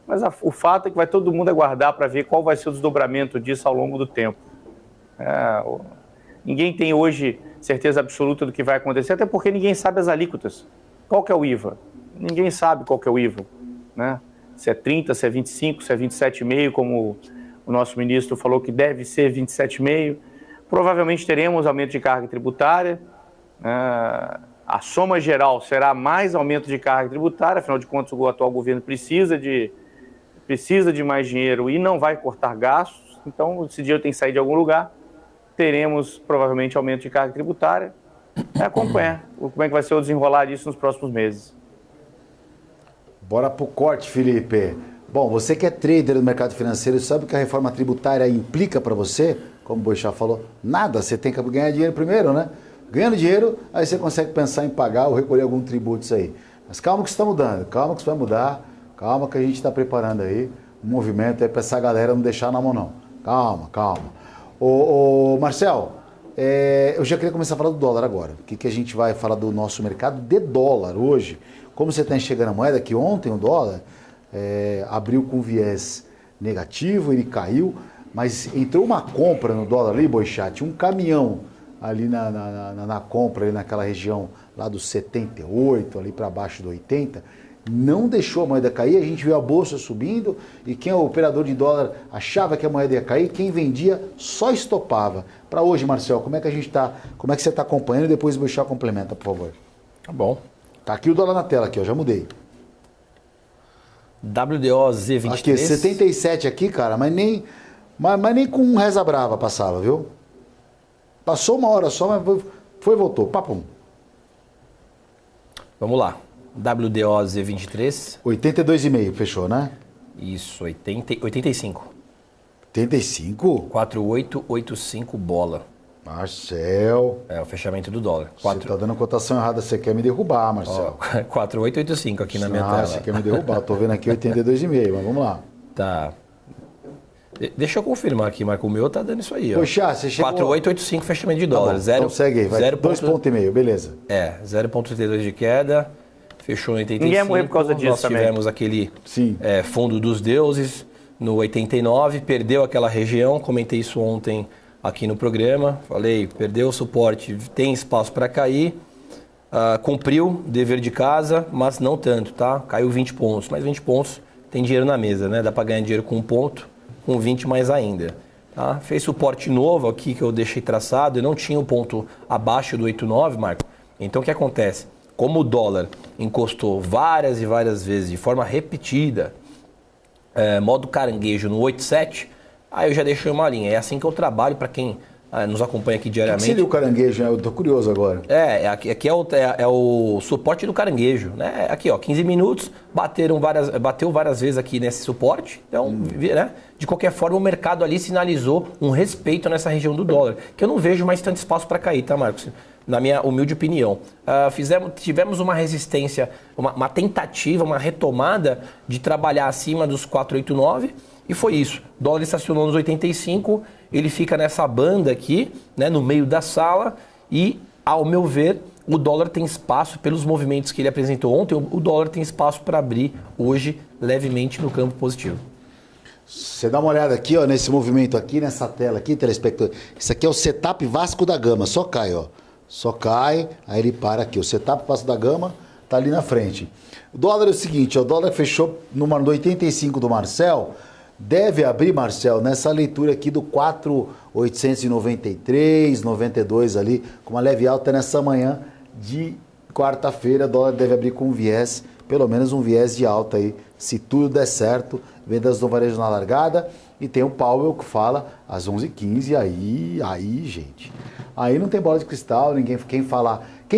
mas o fato é que vai todo mundo aguardar para ver qual vai ser o desdobramento disso ao longo do tempo. Ninguém tem hoje certeza absoluta do que vai acontecer, até porque ninguém sabe as alíquotas. Qual que é o IVA? Ninguém sabe qual que é o IVA, né? Se é 30, se é 25, se é 27,5, como o nosso ministro falou que deve ser 27,5. Provavelmente teremos aumento de carga tributária. A soma geral será mais aumento de carga tributária, afinal de contas o atual governo precisa de mais dinheiro e não vai cortar gastos, então esse dinheiro tem que sair de algum lugar, teremos provavelmente aumento de carga tributária. Acompanhar como é que vai ser o desenrolar disso nos próximos meses. Bora pro corte, Felipe. Bom, você que é trader no mercado financeiro, sabe o que a reforma tributária implica para você? Como o Boixá falou, nada, você tem que ganhar dinheiro primeiro, né? Ganhando dinheiro, aí você consegue pensar em pagar ou recolher algum tributo isso aí. Mas calma que isso está mudando, calma que isso vai mudar, calma que a gente está preparando aí um movimento aí para essa galera não deixar na mão não. Calma. Ô Marcel, eu já queria começar a falar do dólar agora. O que a gente vai falar do nosso mercado de dólar hoje? Como você está enxergando a moeda, que ontem o dólar abriu com viés negativo, ele caiu, mas entrou uma compra no dólar ali, Boixá, tinha um caminhão ali na compra, ali naquela região lá dos 78, ali para baixo do 80, não deixou a moeda cair, a gente viu a bolsa subindo e quem é o operador de dólar achava que a moeda ia cair, quem vendia só estopava. Para hoje, Marcel, como é que você está acompanhando e depois o Boixá complementa, por favor. Tá bom. Tá aqui o dólar na tela, aqui, ó, já mudei. WDOZ23. Aqui, 77 aqui, cara, mas nem com reza brava passava, viu? Passou uma hora só, mas foi e voltou, papum. Vamos lá. WDOZ23. 82,5, fechou, né? Isso, 85. 85? 4885 bola. Marcel. É o fechamento do dólar. Você tá dando cotação errada, você quer me derrubar, Marcel. 4885 aqui na minha tela. Você quer me derrubar, eu tô vendo aqui 82,5, mas vamos lá. Tá. Deixa eu confirmar aqui, Marco, o meu tá dando isso aí, ó. Poxa, você chegou... 4885 fechamento de dólar. Tá bom, então segue aí, vai. 2,5, beleza. 0,32 de queda, fechou em 85. Ninguém morreu por causa disso. Nós tivemos aquele fundo dos deuses no 89, perdeu aquela região, comentei isso ontem aqui no programa, falei, perdeu o suporte, tem espaço para cair, cumpriu dever de casa, mas não tanto, tá? Caiu 20 pontos, mas 20 pontos tem dinheiro na mesa, né? Dá para ganhar dinheiro com 1 ponto, com 20 mais ainda. Tá? Fez suporte novo aqui que eu deixei traçado, eu não tinha um ponto abaixo do 8,9, Marco. Então o que acontece? Como o dólar encostou várias e várias vezes de forma repetida, modo caranguejo no 8,7, aí eu já deixei uma linha. É assim que eu trabalho para quem nos acompanha aqui diariamente. O que seria o caranguejo? Eu tô curioso agora. Aqui é o suporte do caranguejo, né? Aqui, ó, 15 minutos, bateu várias vezes aqui nesse suporte. Então, né? De qualquer forma, o mercado ali sinalizou um respeito nessa região do dólar, que eu não vejo mais tanto espaço para cair, tá, Marcos? Na minha humilde opinião. Tivemos uma resistência, uma tentativa, uma retomada de trabalhar acima dos 4,89 e foi isso. O dólar estacionou nos 85, ele fica nessa banda aqui, né, no meio da sala e, ao meu ver, o dólar tem espaço, pelos movimentos que ele apresentou ontem, o dólar tem espaço para abrir hoje levemente no campo positivo. Você dá uma olhada aqui, ó, nesse movimento aqui, nessa tela aqui, telespectador. Isso aqui é o setup Vasco da Gama, só cai, ó. Só cai, aí ele para aqui. O setup Vasco da Gama tá ali na frente. O dólar é o seguinte, ó, o dólar fechou no 85 do Marcel, deve abrir, Marcel, nessa leitura aqui do 4,893, 92 ali, com uma leve alta nessa manhã de quarta-feira. O dólar deve abrir com um viés, pelo menos um viés de alta aí, se tudo der certo. Vendas no varejo na largada e tem o Powell que fala às 11h15, aí, gente, aí não tem bola de cristal, quem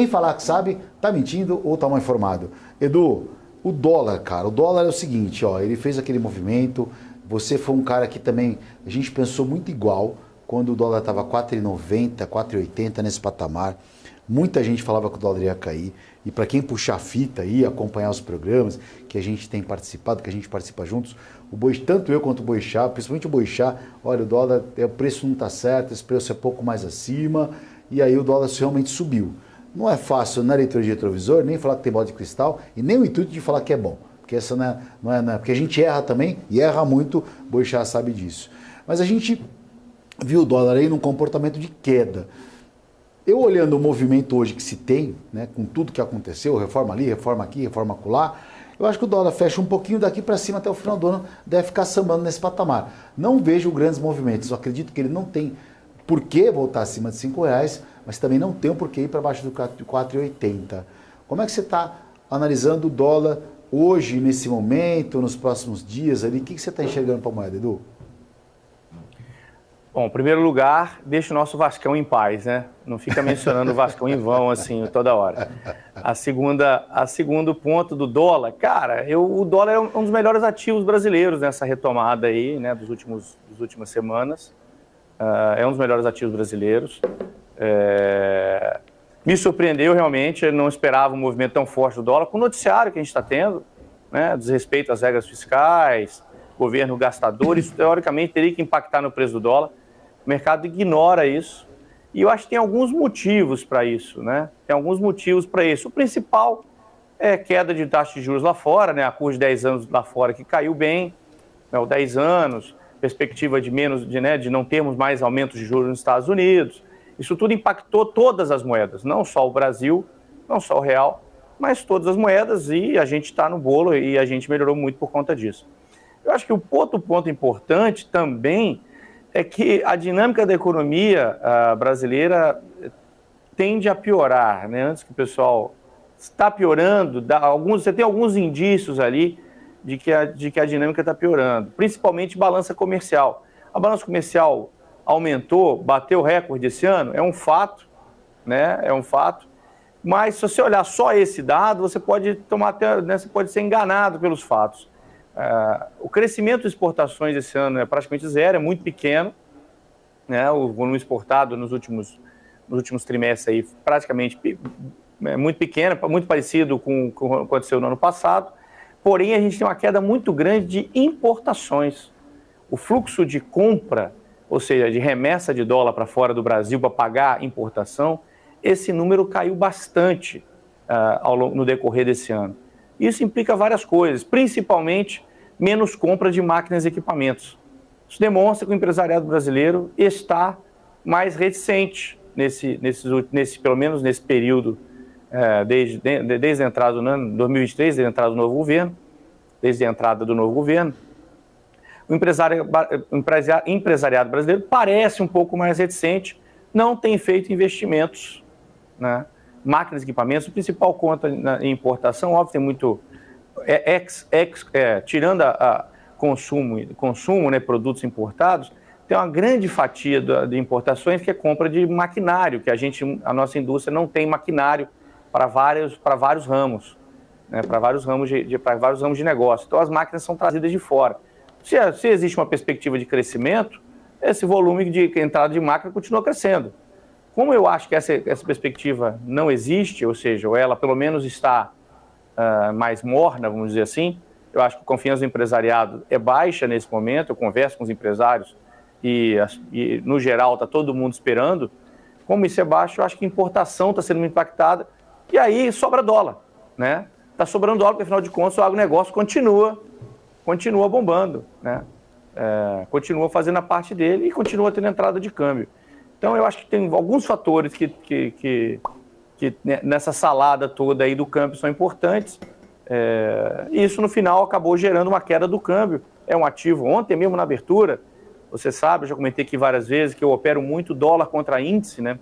falar que sabe, tá mentindo ou tá mal informado. Edu, o dólar, cara, o dólar é o seguinte, ó, ele fez aquele movimento, você foi um cara que também, a gente pensou muito igual quando o dólar tava 4,90, 4,80 nesse patamar. Muita gente falava que o dólar ia cair. E para quem puxar a fita e acompanhar os programas que a gente tem participado, que a gente participa juntos, tanto eu quanto o Boixá, principalmente o Boixá, olha, o dólar, o preço não está certo, esse preço é pouco mais acima, e aí o dólar realmente subiu. Não é fácil na leitura de retrovisor, nem falar que tem bola de cristal, e nem o intuito de falar que é bom, porque essa não é, porque a gente erra também, e erra muito, o Boixá sabe disso. Mas a gente viu o dólar aí num comportamento de queda. Eu olhando o movimento hoje que se tem, né, com tudo que aconteceu, reforma ali, reforma aqui, reforma acolá, eu acho que o dólar fecha um pouquinho daqui para cima até o final do ano, deve ficar sambando nesse patamar. Não vejo grandes movimentos, eu acredito que ele não tem por que voltar acima de R$5, mas também não tem um porquê ir para baixo do 4,80. Como é que você está analisando o dólar hoje, nesse momento, nos próximos dias ali? O que você está enxergando para a moeda, Edu? Bom, em primeiro lugar, deixa o nosso Vascão em paz, né? Não fica mencionando o Vascão em vão, assim, toda hora. A segundo ponto do dólar, cara, o dólar é um dos melhores ativos brasileiros nessa retomada aí, né, das últimas semanas. É um dos melhores ativos brasileiros. Me surpreendeu realmente, eu não esperava um movimento tão forte do dólar, com o noticiário que a gente está tendo, né, desrespeito às regras fiscais, governo gastador, isso teoricamente teria que impactar no preço do dólar. O mercado ignora isso E eu acho que tem alguns motivos para isso, né? Tem alguns motivos para isso. O principal é queda de taxa de juros lá fora, né? A curva de 10 anos lá fora que caiu bem, né? O 10 anos, perspectiva de de não termos mais aumentos de juros nos Estados Unidos. Isso tudo impactou todas as moedas, não só o Brasil, não só o real, mas todas as moedas, e a gente está no bolo e a gente melhorou muito por conta disso. Eu acho que o outro ponto importante também é que a dinâmica da economia brasileira tende a piorar, né? Antes que o pessoal está piorando, você tem alguns indícios ali de que a dinâmica está piorando, principalmente balança comercial. A balança comercial aumentou, bateu recorde esse ano, é um fato, né? É um fato. Mas se você olhar só esse dado, você pode você pode ser enganado pelos fatos. O crescimento de exportações esse ano é praticamente zero, é muito pequeno, né? O volume exportado nos últimos trimestres aí praticamente muito pequeno, muito parecido com o que aconteceu no ano passado. Porém, a gente tem uma queda muito grande de importações. O fluxo de compra, ou seja, de remessa de dólar para fora do Brasil para pagar importação, esse número caiu bastante no decorrer desse ano. Isso implica várias coisas, principalmente menos compra de máquinas e equipamentos. Isso demonstra que o empresariado brasileiro está mais reticente, pelo menos nesse período, desde a entrada do ano 2023, desde a entrada do novo governo, o empresariado brasileiro parece um pouco mais reticente, não tem feito investimentos, né? Máquinas e equipamentos, o principal conta em importação, óbvio, tem muito, tirando a consumo, né, produtos importados, tem uma grande fatia de importações que é compra de maquinário, que a nossa indústria não tem maquinário para vários ramos, né, para vários ramos de negócio. Então as máquinas são trazidas de fora. Se existe uma perspectiva de crescimento, esse volume de entrada de máquina continua crescendo. Como eu acho que essa perspectiva não existe, ou seja, ela pelo menos está mais morna, vamos dizer assim, eu acho que a confiança do empresariado é baixa nesse momento, eu converso com os empresários e no geral está todo mundo esperando. Como isso é baixo, eu acho que a importação está sendo impactada e aí sobra dólar, né? Está sobrando dólar porque, afinal de contas, o agronegócio continua bombando, né? Continua fazendo a parte dele e continua tendo entrada de câmbio. Então, eu acho que tem alguns fatores que nessa salada toda aí do câmbio são importantes. E isso, no final, acabou gerando uma queda do câmbio. É um ativo. Ontem mesmo, na abertura, você sabe, eu já comentei aqui várias vezes, que eu opero muito dólar contra índice, né?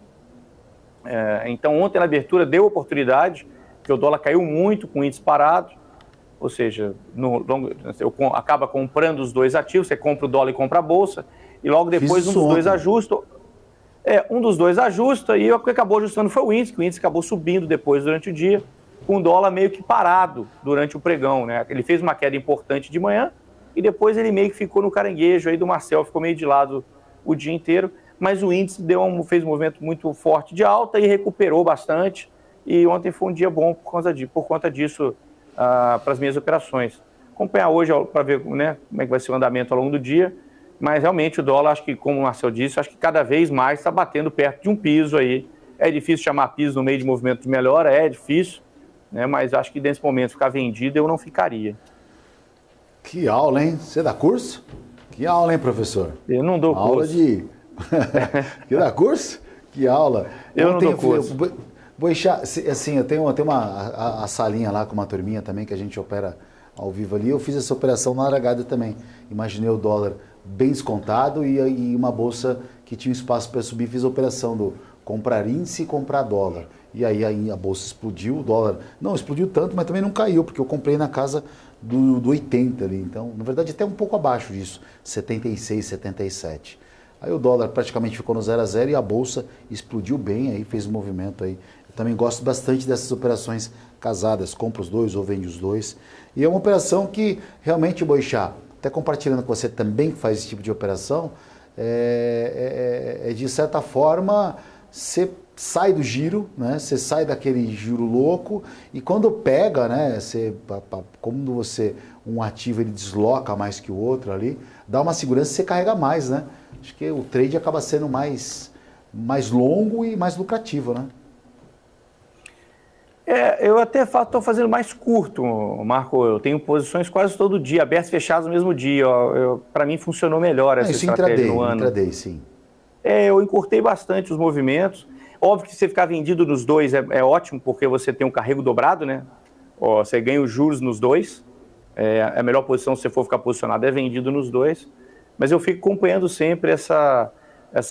Então, ontem, na abertura, deu oportunidade, que o dólar caiu muito com o índice parado. Ou seja, acaba comprando os dois ativos, você compra o dólar e compra a bolsa, e logo depois um dos dois ajusta. Um dos dois ajusta, e o que acabou ajustando foi o índice, que o índice acabou subindo depois durante o dia, com o dólar meio que parado durante o pregão, né? Ele fez uma queda importante de manhã, e depois ele meio que ficou no caranguejo aí do Marcel, ficou meio de lado o dia inteiro, mas o índice fez um movimento muito forte de alta e recuperou bastante, e ontem foi um dia bom por conta disso para as minhas operações. Acompanhar hoje para ver, né, como é que vai ser o andamento ao longo do dia, mas realmente o dólar, acho que, como o Marcel disse, acho que cada vez mais está batendo perto de um piso aí. É difícil chamar piso no meio de movimento de melhora, é difícil, né, mas acho que nesse momento ficar vendido eu não ficaria. Que aula, hein? Você dá curso? Que aula, hein, professor? Eu não dou curso. Aula de... Que dá curso? Que aula. Eu não dou curso. Boixá, assim, eu tenho a salinha lá com uma turminha também que a gente opera ao vivo ali. Eu fiz essa operação na largada também. Imaginei o dólar bem descontado e uma bolsa que tinha espaço para subir. Fiz a operação do comprar índice e comprar dólar. E aí a bolsa explodiu, o dólar não explodiu tanto, mas também não caiu, porque eu comprei na casa do 80 ali. Então, na verdade, até um pouco abaixo disso, 76, 77. Aí o dólar praticamente ficou no 0 a 0 e a bolsa explodiu bem, aí fez um movimento aí. Eu também gosto bastante dessas operações casadas, compra os dois ou vende os dois. E é uma operação que realmente, Boixá, até compartilhando com você também que faz esse tipo de operação, de certa forma, você sai do giro, né? Você sai daquele giro louco e quando pega, né? Como um ativo ele desloca mais que o outro ali, dá uma segurança e você carrega mais, né? Acho que o trade acaba sendo mais mais longo e mais lucrativo, né? Eu até estou fazendo mais curto, Marco. Eu tenho posições quase todo dia, abertas e fechadas no mesmo dia. Para mim funcionou melhor essa estratégia no ano. Intraday, sim. Eu encurtei bastante os movimentos. Óbvio que você ficar vendido nos dois é ótimo, porque você tem um carrego dobrado, né? Você ganha os juros nos dois. A melhor posição, se você for ficar posicionado, é vendido nos dois. Mas eu fico acompanhando sempre essa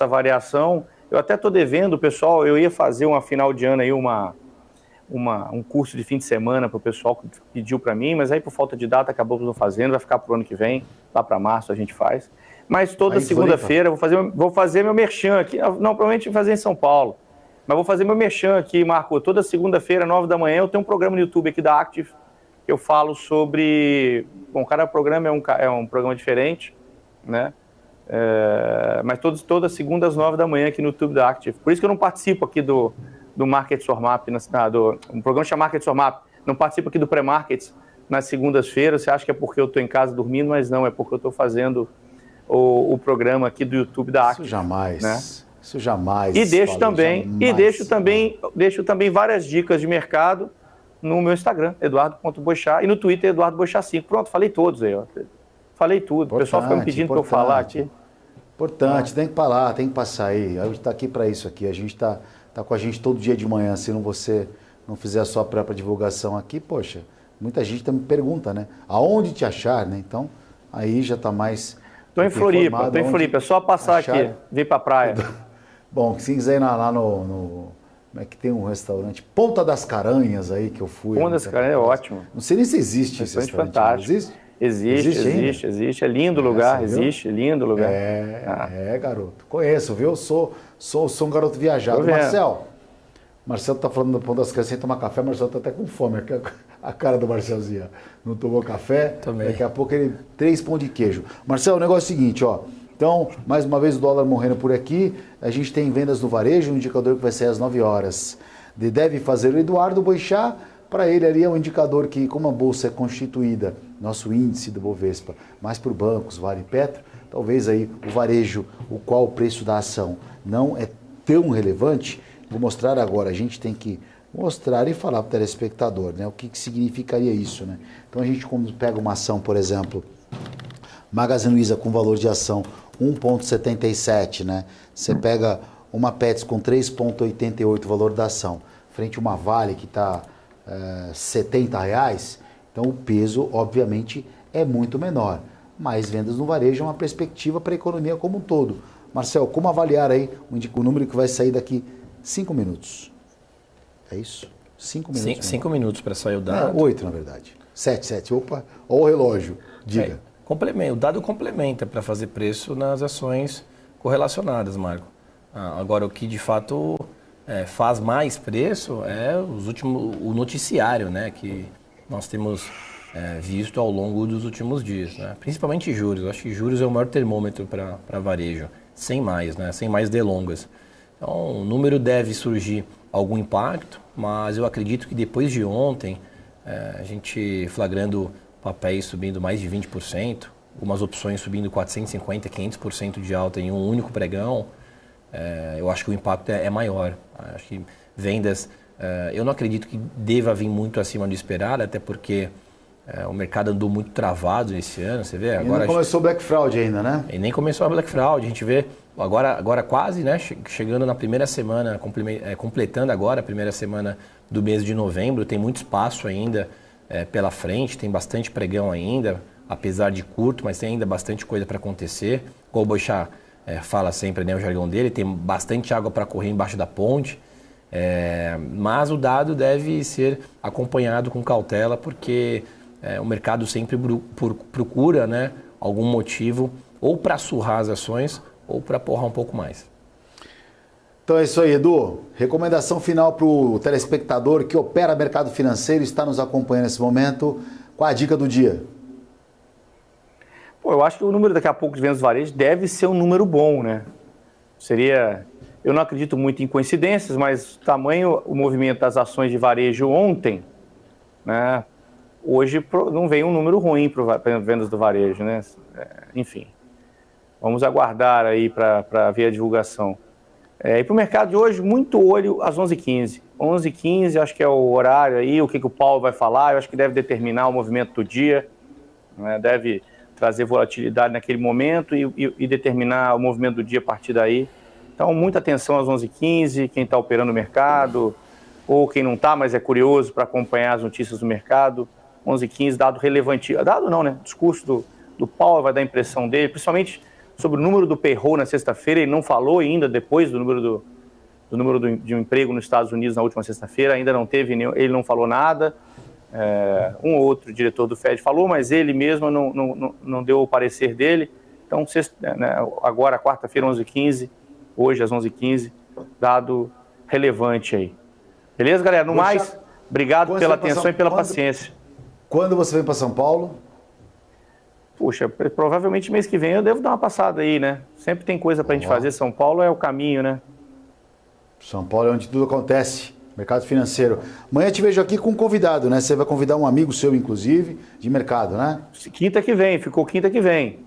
variação. Eu até estou devendo, pessoal, eu ia fazer uma final de ano aí, um curso de fim de semana para o pessoal que pediu para mim, mas aí por falta de data acabou não fazendo, vai ficar para o ano que vem, lá para março a gente faz. Mas toda segunda-feira vou fazer meu merchan aqui, não, provavelmente vou fazer em São Paulo, mas vou fazer meu merchan aqui, Marco, toda segunda-feira, 9 da manhã, eu tenho um programa no YouTube aqui da Active, que eu falo sobre, bom, cada programa é um programa diferente, né? Mas toda segunda às 9 da manhã aqui no YouTube da Active. Por isso que eu não participo aqui do Market Sormap, um programa chama Market Sormap, não participo aqui do Pré-Markets nas segundas-feiras. Você acha que é porque eu estou em casa dormindo, mas não, é porque eu estou fazendo o programa aqui do YouTube da Active. Isso jamais. E deixo também várias dicas de mercado no meu Instagram, Eduardo.Boixá, e no Twitter, Eduardo Boixá 5. Pronto, falei todos aí, ó. Falei tudo. O pessoal fica me pedindo para eu falar aqui. Importante, tem que falar, tem que passar aí. A gente está aqui para isso aqui. A gente está com a gente todo dia de manhã. Se você não fizer a sua própria divulgação aqui, poxa, muita gente também pergunta, né? Aonde te achar, né? Então, aí já está mais... Estou em Floripa, é só passar aqui, vir para a praia. Bom, se quiser ir lá no... Como é que tem um restaurante? Ponta das Caranhas aí que eu fui. Ponta das Caranhas é ótimo. Não sei nem se existe esse restaurante. Fantástico. Existe. É lindo lugar, lindo lugar. Garoto. Conheço, viu? Sou um garoto viajado. Marcelo tá falando do Pão das Caranhas sem tomar café, o Marcelo tá até com fome. A cara do Marcelzinho. Não tomou café? Tomei. Daqui a pouco ele... 3 pão de queijo. Marcelo, o negócio é o seguinte, ó. Então, mais uma vez o dólar morrendo por aqui. A gente tem vendas no varejo, um indicador que vai sair às 9 horas. Deve fazer o Eduardo Boixá. Para ele ali é um indicador que, como a bolsa é constituída, nosso índice do Bovespa, mais por bancos, Vale e Petro, talvez aí o varejo, o qual o preço da ação não é tão relevante. Vou mostrar agora, a gente tem que mostrar e falar para o telespectador, né? O que significaria isso, né? Então a gente pega uma ação, por exemplo, Magazine Luiza com valor de ação 1,77, né? Você pega uma Pets com 3,88 valor da ação, frente a uma Vale que está R$70, então o peso, obviamente, é muito menor. Mais vendas no varejo é uma perspectiva para a economia como um todo. Marcel, como avaliar aí o número que vai sair daqui 5 minutos? É isso? 5 minutos. 5 minutos para sair o dado. 8, na verdade. 7. Opa, olha o relógio. Diga. O dado complementa para fazer preço nas ações correlacionadas, Marco. Agora, o que de fato faz mais preço é o noticiário, né, que nós temos visto ao longo dos últimos dias, né? Principalmente juros. Eu acho que juros é o maior termômetro para varejo, sem mais delongas. Então, o número deve surgir algum impacto, mas eu acredito que depois de ontem, a gente flagrando papéis subindo mais de 20%, algumas opções subindo 450%, 500% de alta em um único pregão, eu acho que o impacto é maior. Acho que vendas, eu não acredito que deva vir muito acima do esperado, até porque o mercado andou muito travado esse ano, você vê? Agora não começou Black Fraud ainda, né? E nem começou a Black Fraud, a gente vê agora quase, né, chegando na primeira semana, completando agora a primeira semana do mês de novembro, tem muito espaço ainda pela frente, tem bastante pregão ainda, apesar de curto, mas tem ainda bastante coisa para acontecer. Como o Boixá fala sempre, né, o jargão dele, tem bastante água para correr embaixo da ponte, mas o dado deve ser acompanhado com cautela, porque o mercado sempre procura, né, algum motivo ou para surrar as ações ou para porrar um pouco mais. Então é isso aí, Edu. Recomendação final para o telespectador que opera mercado financeiro e está nos acompanhando nesse momento. Qual a dica do dia? Eu acho que o número daqui a pouco de vendas varejo deve ser um número bom, né? Eu não acredito muito em coincidências, mas o movimento das ações de varejo ontem, né? Hoje não veio um número ruim para vendas do varejo, né? Enfim, vamos aguardar aí para ver a divulgação. E para o mercado de hoje, muito olho às 11h15. 11h15, acho que é o horário aí, o que o Paulo vai falar, eu acho que deve determinar o movimento do dia, né? Deve trazer volatilidade naquele momento e determinar o movimento do dia a partir daí. Então, muita atenção às 11h15, quem está operando o mercado, ou quem não está, mas é curioso para acompanhar as notícias do mercado. 11h15, dado relevante, dado não, né? O discurso do Paulo vai dar a impressão dele, principalmente sobre o número do payroll na sexta-feira. Ele não falou ainda depois do número de um emprego nos Estados Unidos na última sexta-feira, ainda não teve, ele não falou nada. Um ou outro diretor do Fed falou, mas ele mesmo não deu o parecer dele. Então, agora, quarta-feira, 11h15, hoje às 11h15, dado relevante aí. Beleza, galera? No mais, obrigado pela atenção e pela paciência. Quando você vem para São Paulo? Puxa, provavelmente mês que vem eu devo dar uma passada aí, né? Sempre tem coisa pra gente fazer. São Paulo é o caminho, né? São Paulo é onde tudo acontece. Mercado financeiro. Amanhã eu te vejo aqui com um convidado, né? Você vai convidar um amigo seu, inclusive, de mercado, né? Quinta que vem, ficou quinta que vem.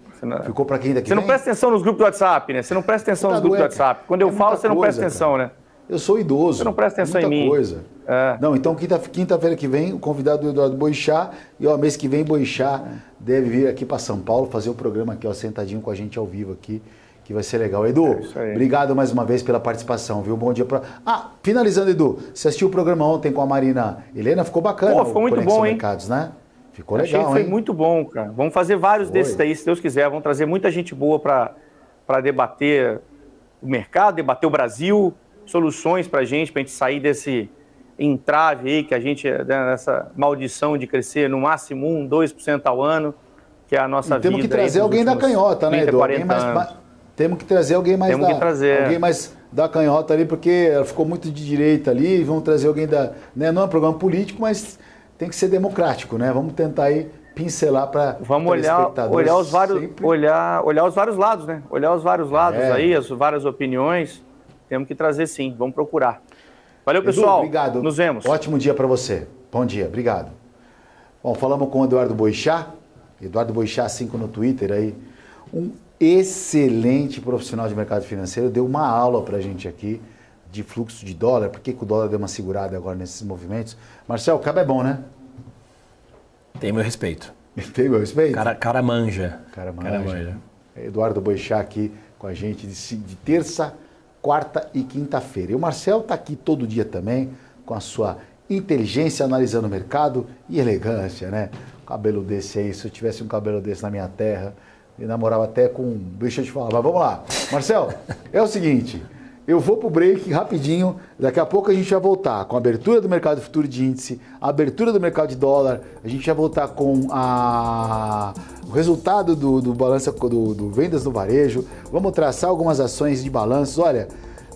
Ficou para quinta que vem? Você não presta atenção nos grupos do WhatsApp, né? Você não presta atenção nos grupos do WhatsApp. Quando eu falo, você não presta atenção, né? Eu sou idoso. Você não presta atenção em mim. Coisa. Não, então quinta-feira que vem, o convidado do Eduardo Boixá, e mês que vem Boixá deve vir aqui para São Paulo fazer o programa aqui, sentadinho com a gente ao vivo aqui, que vai ser legal. Edu, obrigado mais uma vez pela participação, viu? Bom dia para... finalizando, Edu, você assistiu o programa ontem com a Marina Helena, ficou bacana. Pô, ficou muito bom, hein? Mercados, né? Ficou legal, hein? Foi muito bom, cara. Vamos fazer vários desses aí, se Deus quiser. Vamos trazer muita gente boa para debater o mercado, debater o Brasil, soluções para a gente sair desse entrave aí, que a gente, nessa maldição de crescer no máximo 1%, 2% ao ano, que é a nossa vida. Temos que trazer alguém da canhota, né, Edu? Temos que trazer alguém mais alguém mais da canhota ali, porque ela ficou muito de direita ali, vamos trazer alguém da... Né, não é um programa político, mas tem que ser democrático, né? Vamos tentar aí pincelar para vamos olhar os vários lados, né? Olhar os vários lados aí, as várias opiniões. Temos que trazer sim, vamos procurar. Valeu, pessoal. Edu, obrigado. Nos vemos. Ótimo dia para você. Bom dia, obrigado. Bom, falamos com o Eduardo Boixá. Eduardo Boixá 5 no Twitter aí. Um excelente profissional de mercado financeiro. Deu uma aula para a gente aqui de fluxo de dólar. Por que o dólar deu uma segurada agora nesses movimentos? Marcel, o cabo é bom, né? Tem meu respeito. Tem meu respeito? Cara manja. Cara manja. Eduardo Boixá aqui com a gente de terça, quarta e quinta-feira. E o Marcel está aqui todo dia também, com a sua inteligência, analisando o mercado e elegância, né? Um cabelo desse aí, se eu tivesse um cabelo desse na minha terra, eu namorava até com... Deixa eu te falar, mas vamos lá. Marcel, é o seguinte, eu vou pro break rapidinho, daqui a pouco a gente vai voltar com a abertura do mercado futuro de índice, a abertura do mercado de dólar, a gente vai voltar com o resultado do balanço do vendas no varejo, vamos traçar algumas ações de balanços, olha,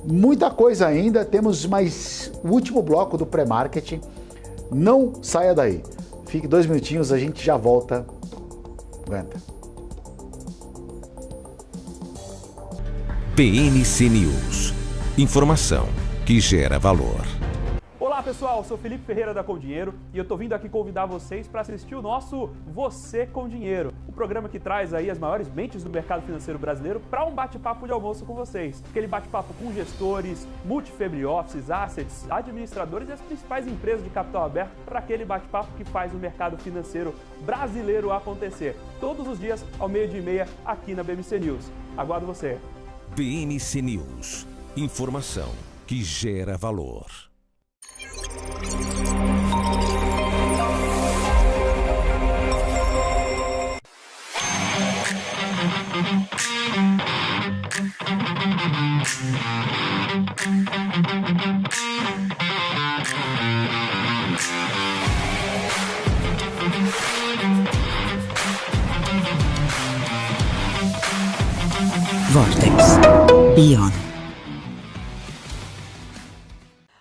muita coisa ainda, temos mais o último bloco do pré-marketing, não saia daí, fique 2 minutinhos, a gente já volta, aguenta. BNC News. Informação que gera valor. Olá pessoal, eu sou Felipe Ferreira da Com Dinheiro e eu tô vindo aqui convidar vocês para assistir o nosso Você com Dinheiro, o programa que traz aí as maiores mentes do mercado financeiro brasileiro para um bate-papo de almoço com vocês. Aquele bate-papo com gestores, multifamily offices, assets, administradores e as principais empresas de capital aberto para aquele bate-papo que faz o mercado financeiro brasileiro acontecer. Todos os dias ao 12h30 aqui na BMC News. Aguardo você. BNC News. Informação que gera valor. Vortex. Beyond.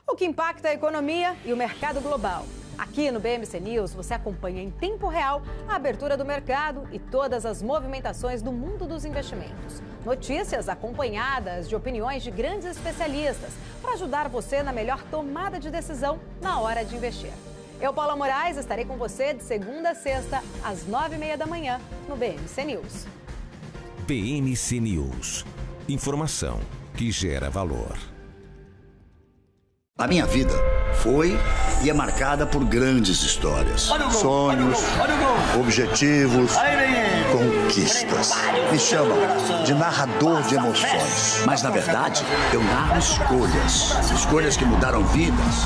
O que impacta a economia e o mercado global. Aqui no BMC News você acompanha em tempo real a abertura do mercado e todas as movimentações do mundo dos investimentos. Notícias acompanhadas de opiniões de grandes especialistas para ajudar você na melhor tomada de decisão na hora de investir. Eu, Paula Moraes, estarei com você de segunda a sexta, às 9h30 da manhã, no BMC News. BNC News. Informação que gera valor. A minha vida foi e é marcada por grandes histórias, sonhos, objetivos, conquistas. Me chamam de narrador de emoções. Mas, na verdade, eu narro escolhas que mudaram vidas,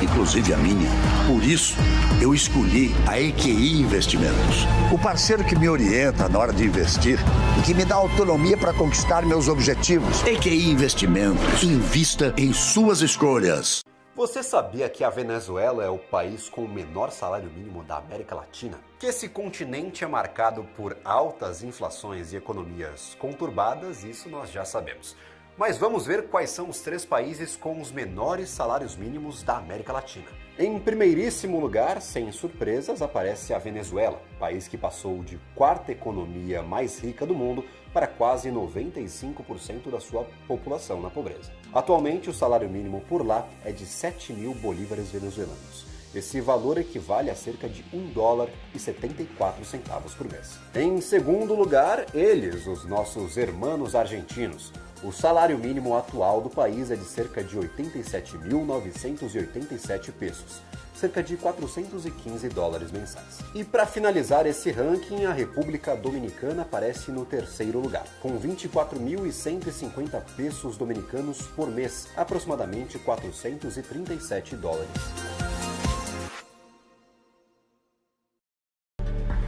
inclusive a minha. Por isso, eu escolhi a EQI Investimentos, o parceiro que me orienta na hora de investir e que me dá autonomia para conquistar meus objetivos. EQI Investimentos. Invista em suas escolhas. Você sabia que a Venezuela é o país com o menor salário mínimo da América Latina? Que esse continente é marcado por altas inflações e economias conturbadas? Isso nós já sabemos. Mas vamos ver quais são os 3 países com os menores salários mínimos da América Latina. Em primeiríssimo lugar, sem surpresas, aparece a Venezuela, país que passou de 4ª economia mais rica do mundo para quase 95% da sua população na pobreza. Atualmente, o salário mínimo por lá é de 7.000 bolívares venezuelanos. Esse valor equivale a cerca de $1,74 por mês. Em segundo lugar, eles, os nossos hermanos argentinos. O salário mínimo atual do país é de cerca de 87.987 pesos, cerca de $415 mensais. E para finalizar esse ranking, a República Dominicana aparece no 3º lugar, com 24.150 pesos dominicanos por mês, aproximadamente $437.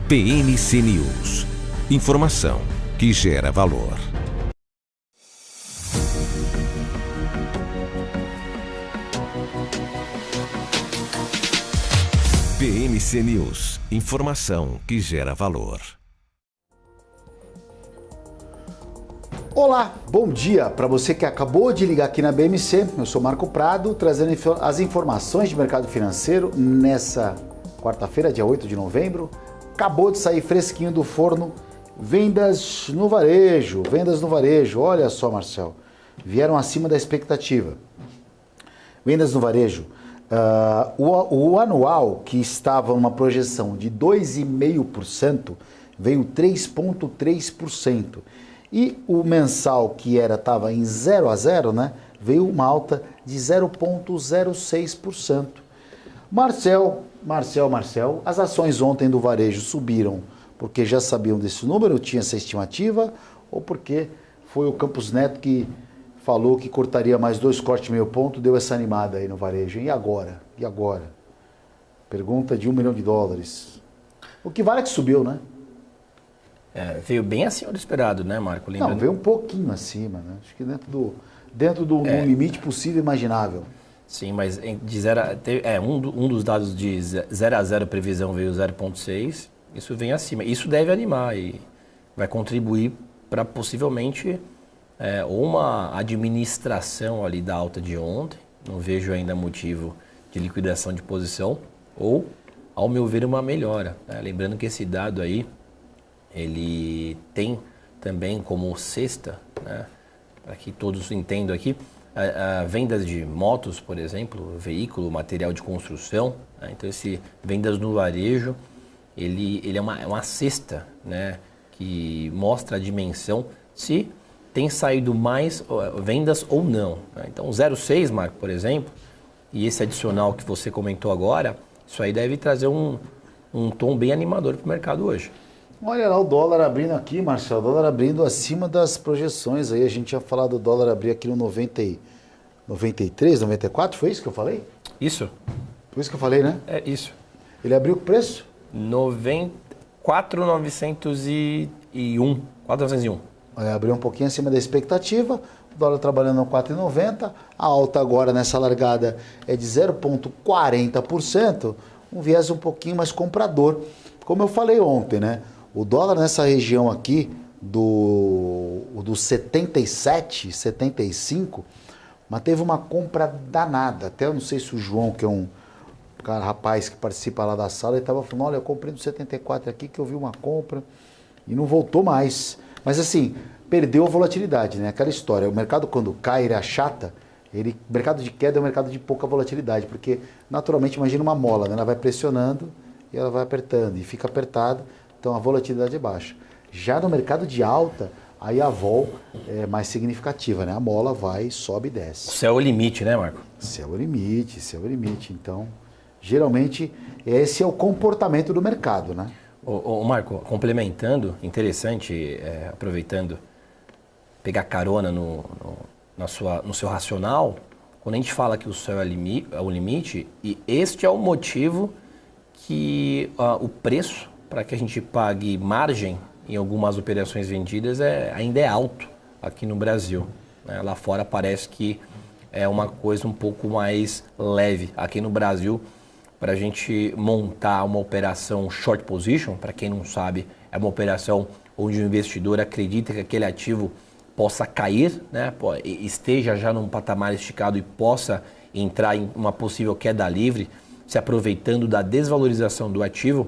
PNC News. Informação que gera valor. PNC News. Informação que gera valor. Olá, bom dia para você que acabou de ligar aqui na BMC. Eu sou Marco Prado, trazendo as informações de mercado financeiro nessa quarta-feira, dia 8 de novembro. Acabou de sair fresquinho do forno, vendas no varejo, olha só, Marcel, vieram acima da expectativa. Vendas no varejo, o anual, que estava numa projeção de 2,5%, veio 3,3%. E o mensal, que estava em 0 a 0, né, veio uma alta de 0,06%. Marcel, as ações ontem do varejo subiram porque já sabiam desse número, tinha essa estimativa, ou porque foi o Campos Neto que falou que cortaria mais 2 cortes meio ponto, deu essa animada aí no varejo. E agora? Pergunta de $1 milhão. O que vale é que subiu, né? Veio bem acima do esperado, né, Marco? Lembrando... Não, veio um pouquinho acima, né? Acho que dentro do limite possível e imaginável. Sim, mas de um dos dados de 0 a 0 previsão veio 0,6, isso vem acima. Isso deve animar e vai contribuir para possivelmente uma administração ali da alta de ontem, não vejo ainda motivo de liquidação de posição, ou, ao meu ver, uma melhora. Lembrando que esse dado aí, ele tem também como cesta, né, para que todos entendam aqui, a vendas de motos, por exemplo, veículo, material de construção, né? Então esse vendas no varejo, ele é uma cesta, né, que mostra a dimensão se tem saído mais vendas ou não, né? Então 0,6, Marco, por exemplo, e esse adicional que você comentou agora, isso aí deve trazer um tom bem animador para o mercado hoje. Olha lá o dólar abrindo aqui, Marcelo, o dólar abrindo acima das projeções. Aí a gente tinha falado do dólar abrir aqui no 93, 94, foi isso que eu falei? Isso. Foi isso que eu falei, né? É isso. Ele abriu o preço? 4,901. 4,901. Abriu um pouquinho acima da expectativa, o dólar trabalhando a 4,90, a alta agora nessa largada é de 0,40%, um viés um pouquinho mais comprador. Como eu falei ontem, né? O dólar nessa região aqui do 77, 75, mas teve uma compra danada. Até eu não sei se o João, que é um rapaz que participa lá da sala, ele estava falando, olha, eu comprei do 74 aqui, que eu vi uma compra e não voltou mais. Mas assim, perdeu a volatilidade, né? Aquela história, o mercado quando cai, ele achata, o mercado de queda é um mercado de pouca volatilidade, porque naturalmente, imagina uma mola, né? Ela vai pressionando e ela vai apertando, e fica apertado, então a volatilidade é baixa. Já no mercado de alta, aí a vol é mais significativa, né? A mola vai, sobe e desce. O céu é o limite, né, Marco? Céu é o limite, céu é o limite. Então, geralmente, esse é o comportamento do mercado, né? Ô Marco, complementando, interessante, aproveitando, pegar carona no seu racional, quando a gente fala que o céu é o limite, e este é o motivo que o preço para que a gente pague margem em algumas operações vendidas ainda é alto aqui no Brasil, né? Lá fora parece que é uma coisa um pouco mais leve. Aqui no Brasil, para a gente montar uma operação short position, para quem não sabe, é uma operação onde o investidor acredita que aquele ativo possa cair, né? Esteja já num patamar esticado e possa entrar em uma possível queda livre, se aproveitando da desvalorização do ativo,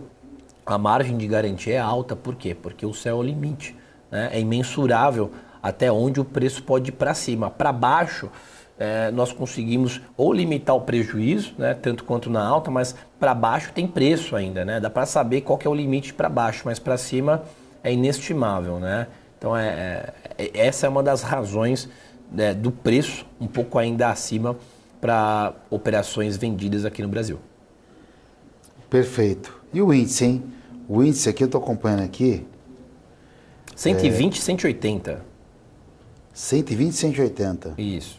a margem de garantia é alta. Por quê? Porque o céu é o limite, né? É imensurável até onde o preço pode ir para cima. Para baixo, nós conseguimos ou limitar o prejuízo, né, tanto quanto na alta, mas para baixo tem preço ainda, né? Dá para saber qual que é o limite para baixo, mas para cima é inestimável, né? Então essa é uma das razões, né, do preço um pouco ainda acima para operações vendidas aqui no Brasil. Perfeito. E o índice, hein? O índice aqui, eu estou acompanhando aqui. 120, 180. 120, 180. Isso.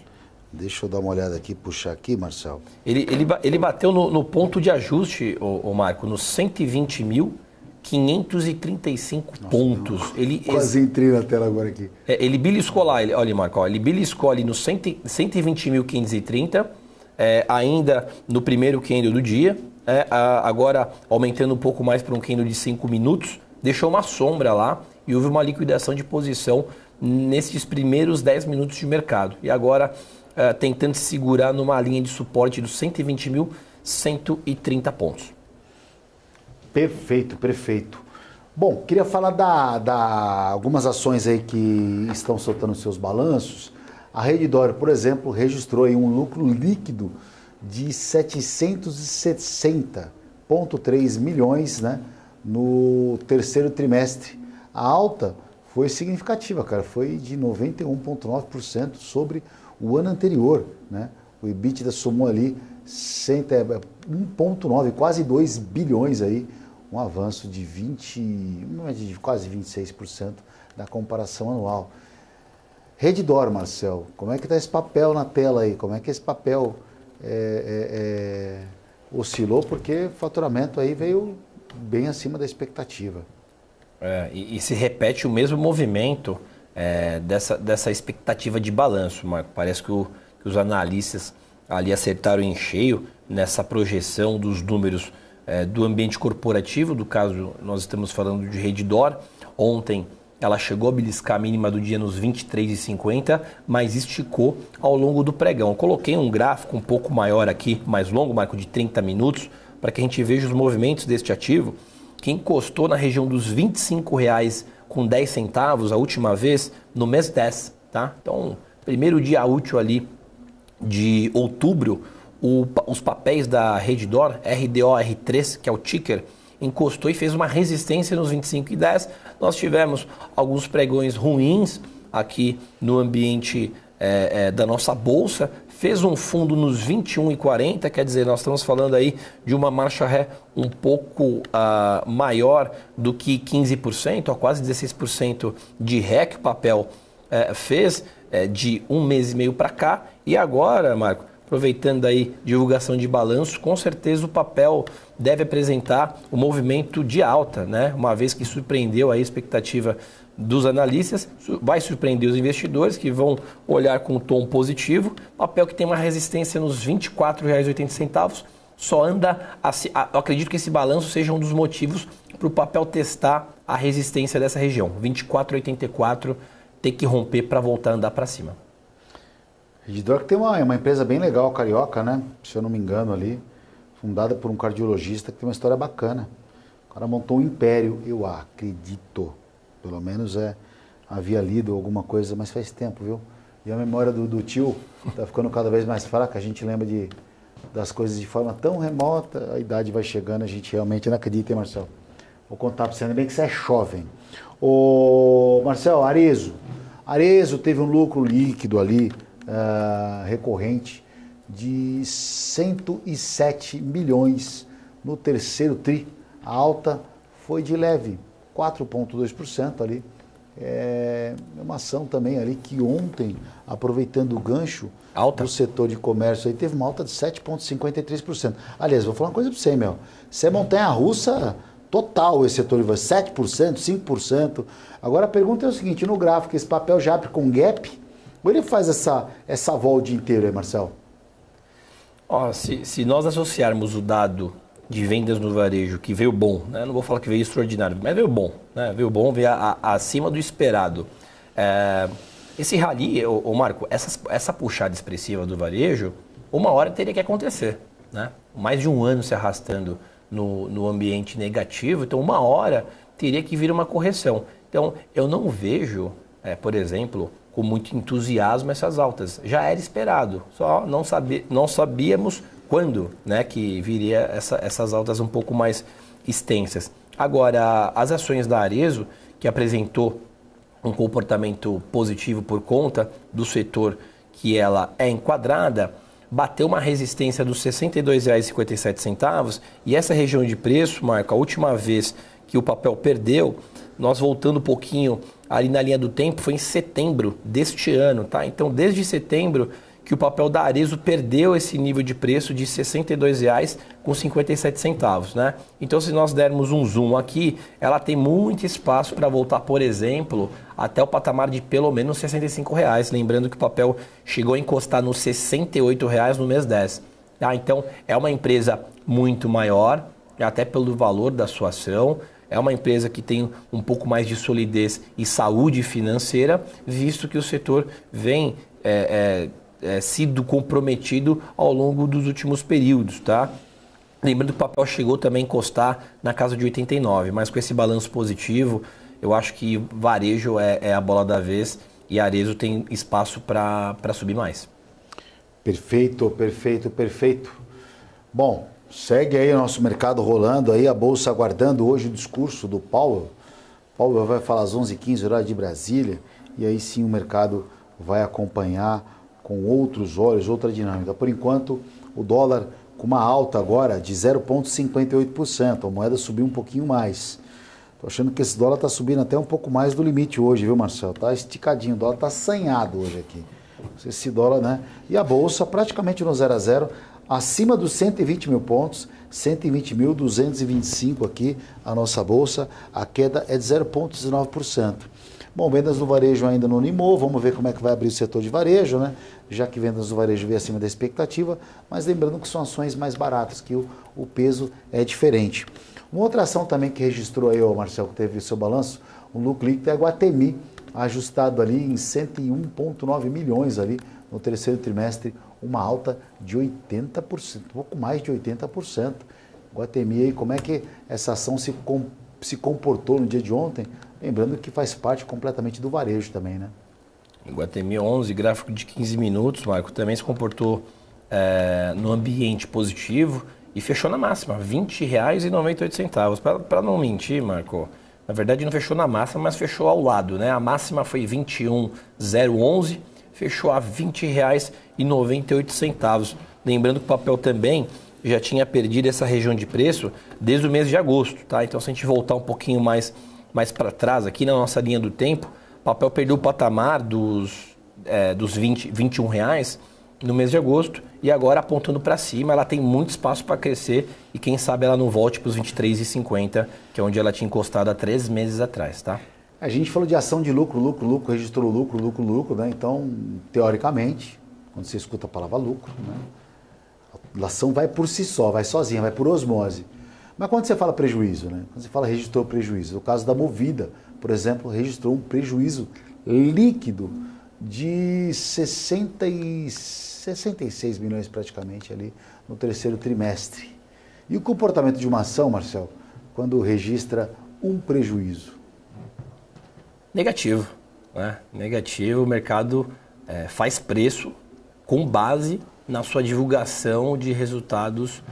Deixa eu dar uma olhada aqui, puxar aqui, Marcelo. Ele bateu no ponto de ajuste, o Marco, nos 120.535 pontos. Quase entrei na tela agora aqui. Ele beliscou lá, olha, Marco, ele beliscou ali nos 120.530, ainda no primeiro candle do dia, agora aumentando um pouco mais para um candle de 5 minutos, deixou uma sombra lá e houve uma liquidação de posição nesses primeiros 10 minutos de mercado. E agora tentando se segurar numa linha de suporte dos 120.130 pontos. Perfeito, perfeito. Bom, queria falar algumas ações aí que estão soltando seus balanços. A Redditor, por exemplo, registrou aí um lucro líquido de 760,3 milhões, né, no terceiro trimestre. A alta foi significativa, cara, foi de 91,9% sobre o ano anterior, né? O EBITDA somou ali 1,9, quase 2 bilhões aí, um avanço de quase 26% da comparação anual. Redditor, Marcel, como é que está esse papel na tela aí? Como é que esse papel oscilou? Porque o faturamento aí veio bem acima da expectativa. E se repete o mesmo movimento dessa expectativa de balanço, Marco. Parece que os analistas ali acertaram em cheio nessa projeção dos números do ambiente corporativo. Do caso, nós estamos falando de Redditor. Ontem ela chegou a beliscar a mínima do dia nos 23,50, mas esticou ao longo do pregão. Eu coloquei um gráfico um pouco maior aqui, mais longo, Marco, de 30 minutos, para que a gente veja os movimentos deste ativo, que encostou na região dos R$ 25,10 a última vez no mês 10, tá? Então, primeiro dia útil ali de outubro, os papéis da Redditor, RDOR3, que é o ticker, encostou e fez uma resistência nos 25,10. Nós tivemos alguns pregões ruins aqui no ambiente da nossa bolsa, fez um fundo nos 21,40, quer dizer, nós estamos falando aí de uma marcha ré um pouco maior do que 15%, quase 16% de ré que o papel fez de um mês e meio para cá. E agora, Marco, aproveitando aí divulgação de balanço, com certeza o papel deve apresentar um movimento de alta, né? Uma vez que surpreendeu a expectativa dos analistas, vai surpreender os investidores que vão olhar com um tom positivo. Papel que tem uma resistência nos R$ 24,80, só anda, eu acredito que esse balanço seja um dos motivos para o papel testar a resistência dessa região. R$ 24,84 tem que romper para voltar a andar para cima. Redditor que tem uma empresa bem legal, carioca, né? Se eu não me engano ali, fundada por um cardiologista que tem uma história bacana. O cara montou um império, eu acredito. Pelo menos havia lido alguma coisa, mas faz tempo, viu? E a memória do tio está ficando cada vez mais fraca. A gente lembra das coisas de forma tão remota, a idade vai chegando, a gente realmente não acredita, hein, Marcelo? Vou contar para você, ainda bem que você é jovem. Ô, Marcelo, Arizo, Arezzo teve um lucro líquido ali, recorrente, de 107 milhões no terceiro tri. A alta foi de leve, 4,2% ali. É uma ação também ali que ontem, aproveitando o gancho do setor de comércio, aí teve uma alta de 7,53%. Aliás, vou falar uma coisa para você, meu. Isso é montanha-russa total, esse setor de 7%, 5%. Agora a pergunta é o seguinte, no gráfico, esse papel já abre com gap, ou ele faz essa volta o dia inteiro aí, Marcelo? Se nós associarmos o dado de vendas no varejo, que veio bom, né? Não vou falar que veio extraordinário, mas veio bom, né? Veio bom, veio acima do esperado. Esse rally, Marco, essa puxada expressiva do varejo, uma hora teria que acontecer, né? Mais de um ano se arrastando no ambiente negativo, então uma hora teria que vir uma correção. Então eu não vejo, por exemplo, com muito entusiasmo essas altas. Já era esperado, só não sabíamos quando, né, que viria essas altas um pouco mais extensas. Agora, as ações da Arezzo, que apresentou um comportamento positivo por conta do setor que ela é enquadrada, bateu uma resistência dos R$ 62,57 e essa região de preço, Marco, a última vez que o papel perdeu, nós voltando um pouquinho ali na linha do tempo, foi em setembro deste ano, tá? Então, desde setembro que o papel da Arezzo perdeu esse nível de preço de R$ 62,57, né? Então, se nós dermos um zoom aqui, ela tem muito espaço para voltar, por exemplo, até o patamar de pelo menos R$ 65. Lembrando que o papel chegou a encostar nos R$ 68 no mês 10. Tá? Então, é uma empresa muito maior, até pelo valor da sua ação. É uma empresa que tem um pouco mais de solidez e saúde financeira, visto que o setor vem sido comprometido ao longo dos últimos períodos, tá? Lembrando que o papel chegou também a encostar na casa de 89, mas com esse balanço positivo, eu acho que varejo é a bola da vez e a Arezzo tem espaço para subir mais. Perfeito, perfeito, perfeito. Bom, segue aí o nosso mercado rolando, aí a Bolsa aguardando hoje o discurso do Powell. Powell vai falar às 11h15, horário de Brasília, e aí sim o mercado vai acompanhar com outros olhos, outra dinâmica. Por enquanto, o dólar com uma alta agora de 0,58%, a moeda subiu um pouquinho mais. Estou achando que esse dólar está subindo até um pouco mais do limite hoje, viu, Marcelo? Está esticadinho, o dólar está assanhado hoje aqui. Esse dólar, né? E a Bolsa praticamente no 0 a 0, acima dos 120 mil pontos, 120.225 aqui a nossa Bolsa, a queda é de 0,19%. Bom, vendas no varejo ainda não animou, vamos ver como é que vai abrir o setor de varejo, né? Já que vendas no varejo veio acima da expectativa, mas lembrando que são ações mais baratas, que o peso é diferente. Uma outra ação também que registrou aí, Marcelo, que teve seu balanço, um lucro líquido é a Iguatemi, ajustado ali em 101,9 milhões ali no terceiro trimestre, uma alta de 80%, um pouco mais de 80%. Iguatemi aí, como é que essa ação se comportou no dia de ontem? Lembrando que faz parte completamente do varejo também, né? Iguatemi 11, gráfico de 15 minutos, Marco, também se comportou no ambiente positivo e fechou na máxima, R$ 20,98. Para não mentir, Marco, na verdade não fechou na máxima, mas fechou ao lado, né? A máxima foi 21,011, fechou a R$ 20,98. Lembrando que o papel também já tinha perdido essa região de preço desde o mês de agosto, tá? Então, se a gente voltar um pouquinho mais para trás, aqui na nossa linha do tempo, o papel perdeu o patamar dos R$ 21 no mês de agosto e agora apontando para cima, ela tem muito espaço para crescer e quem sabe ela não volte para os R$ 23,50, que é onde ela tinha encostado há 3 meses atrás, tá? A gente falou de ação de lucro, registrou lucro, né? Então, teoricamente, quando você escuta a palavra lucro, né? A ação vai por si só, vai sozinha, vai por osmose. Mas quando você fala prejuízo, né? Quando você fala registrou prejuízo, no caso da Movida, por exemplo, registrou um prejuízo líquido de 66 milhões praticamente ali no terceiro trimestre. E o comportamento de uma ação, Marcelo, quando registra um prejuízo? Negativo, né? Negativo, o mercado faz preço com base na sua divulgação de resultados,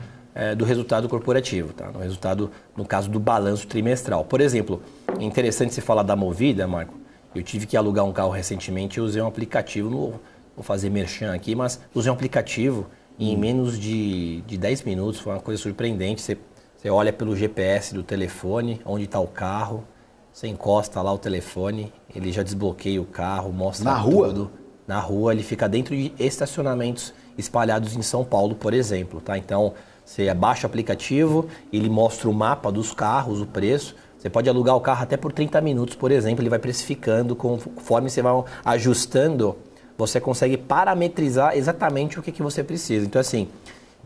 do resultado corporativo, tá? No resultado, no caso do balanço trimestral. Por exemplo, é interessante se falar da Movida, Marco. Eu tive que alugar um carro recentemente e usei um aplicativo, não vou fazer merchan aqui, mas usei um aplicativo e em menos de 10 minutos, foi uma coisa surpreendente. Você olha pelo GPS do telefone, onde está o carro, você encosta lá o telefone, ele já desbloqueia o carro, mostra tudo. Na rua, ele fica dentro de estacionamentos espalhados em São Paulo, por exemplo, tá? Então, você baixa o aplicativo, ele mostra o mapa dos carros, o preço. Você pode alugar o carro até por 30 minutos, por exemplo, ele vai precificando, conforme você vai ajustando, você consegue parametrizar exatamente o que você precisa. Então, assim,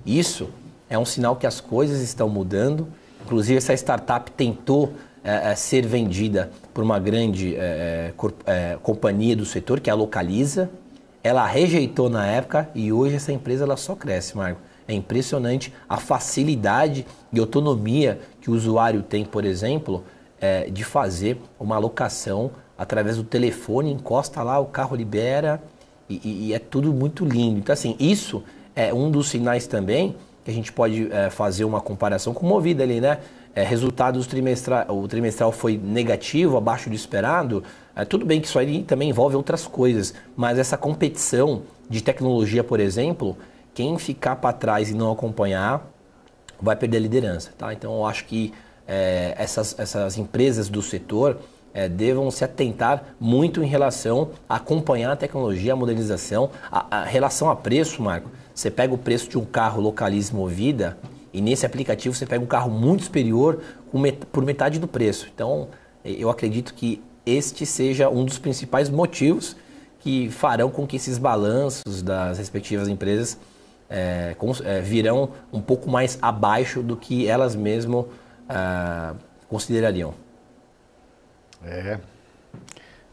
isso é um sinal que as coisas estão mudando. Inclusive, essa startup tentou ser vendida por uma grande companhia do setor, que é a Localiza. Ela rejeitou na época e hoje essa empresa ela só cresce, Marco. É impressionante a facilidade e autonomia que o usuário tem, por exemplo, de fazer uma locação através do telefone, encosta lá, o carro libera e é tudo muito lindo. Então, assim, isso é um dos sinais também que a gente pode fazer uma comparação com o Movida ali, né? Resultados o trimestral foi negativo, abaixo do esperado. Tudo bem que isso aí também envolve outras coisas, mas essa competição de tecnologia, por exemplo, quem ficar para trás e não acompanhar vai perder a liderança, tá? Então eu acho que essas empresas do setor devam se atentar muito em relação a acompanhar a tecnologia, a modernização, a relação a preço, Marco. Você pega o preço de um carro Localiza Movida e nesse aplicativo você pega um carro muito superior por metade do preço. Então eu acredito que este seja um dos principais motivos que farão com que esses balanços das respectivas empresas virão um pouco mais abaixo do que elas mesmas considerariam.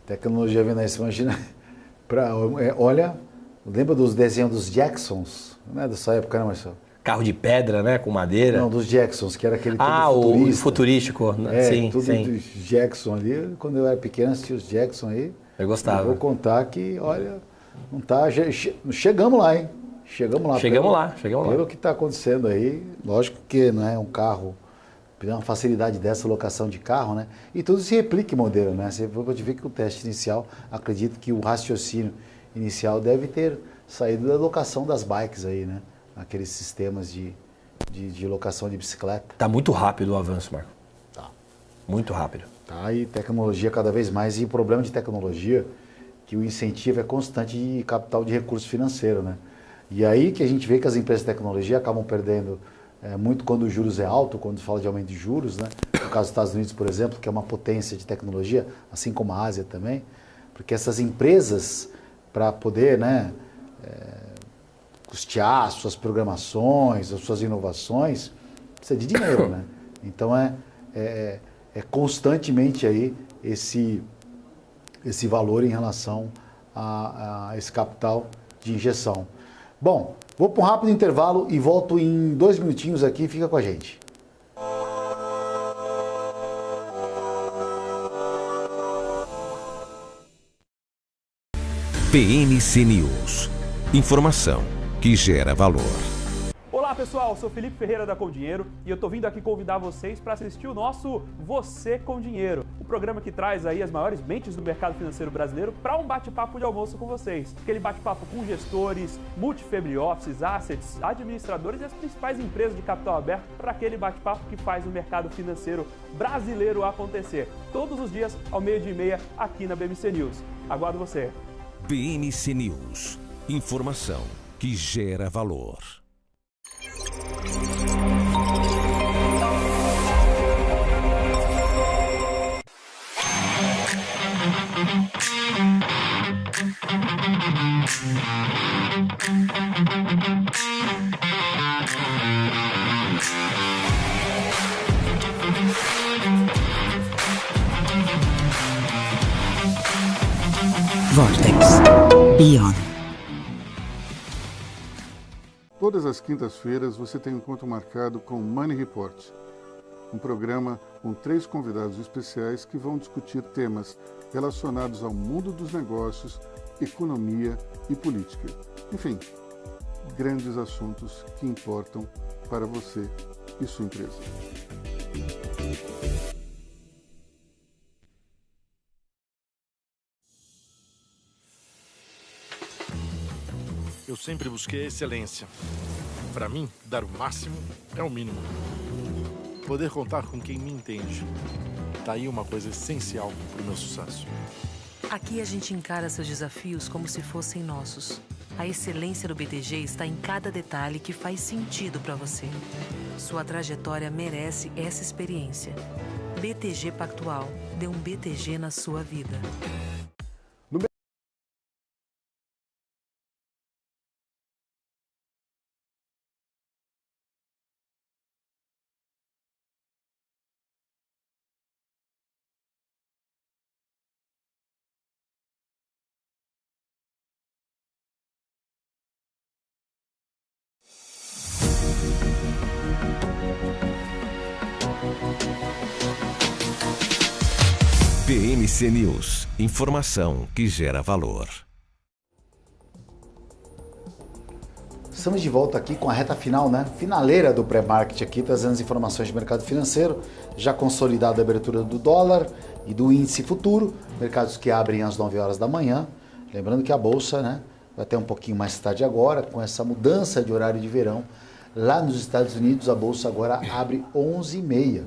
Tecnologia vendo aí, você imagina. Olha, lembra dos desenhos dos Jacksons? Não é dessa época, não, Marcelo? Carro de pedra, né? Com madeira. Não, dos Jacksons, que era aquele o futurístico. Sim, tudo sim. Dos Jackson ali. Quando eu era pequeno, assistia os Jackson aí. Eu gostava. Eu vou contar que, olha, não tá... Chegamos lá, hein? Chegamos lá. Chegamos lá. Pelo que está acontecendo aí, lógico que não é um carro, uma facilidade dessa locação de carro, né? E tudo se replica em modelo, né? Você pode ver que o teste inicial, acredito que o raciocínio inicial deve ter saído da locação das bikes aí, né? Aqueles sistemas de locação de bicicleta. Tá muito rápido o avanço, Marco. Tá. Muito rápido. Tá, e tecnologia cada vez mais. E o problema de tecnologia, que o incentivo é constante de capital de recurso financeiro, né? E aí que a gente vê que as empresas de tecnologia acabam perdendo muito quando os juros é alto, quando fala de aumento de juros, né? No caso dos Estados Unidos, por exemplo, que é uma potência de tecnologia, assim como a Ásia também, porque essas empresas, para poder, né, custear suas programações, as suas inovações, precisa de dinheiro, né? Então é constantemente aí esse valor em relação a esse capital de injeção. Bom, vou para um rápido intervalo e volto em 2 minutinhos aqui, fica com a gente. PNC News. Informação que gera valor. Olá pessoal, sou Felipe Ferreira da Com Dinheiro e eu tô vindo aqui convidar vocês para assistir o nosso Você com Dinheiro, o programa que traz aí as maiores mentes do mercado financeiro brasileiro para um bate-papo de almoço com vocês. Aquele bate-papo com gestores, multifamily offices, assets, administradores e as principais empresas de capital aberto para aquele bate-papo que faz o mercado financeiro brasileiro acontecer. Todos os dias ao 12h30 aqui na BMC News. Aguardo você. BMC News. Informação que gera valor. Vortex Beyond. Todas as quintas-feiras você tem um encontro marcado com Money Report, um programa com 3 convidados especiais que vão discutir temas relacionados ao mundo dos negócios, economia e política. Enfim, grandes assuntos que importam para você e sua empresa. Eu sempre busquei a excelência. Para mim, dar o máximo é o mínimo. Poder contar com quem me entende. Tá aí uma coisa essencial para o meu sucesso. Aqui a gente encara seus desafios como se fossem nossos. A excelência do BTG está em cada detalhe que faz sentido para você. Sua trajetória merece essa experiência. BTG Pactual. Dê um BTG na sua vida. PMC News. Informação que gera valor. Estamos de volta aqui com a reta final, né? Finaleira do pré-market aqui, trazendo as informações de mercado financeiro. Já consolidada a abertura do dólar e do índice futuro. Mercados que abrem às 9 horas da manhã. Lembrando que a Bolsa, né, vai ter um pouquinho mais tarde agora, com essa mudança de horário de verão. Lá nos Estados Unidos, a Bolsa agora abre 11h30.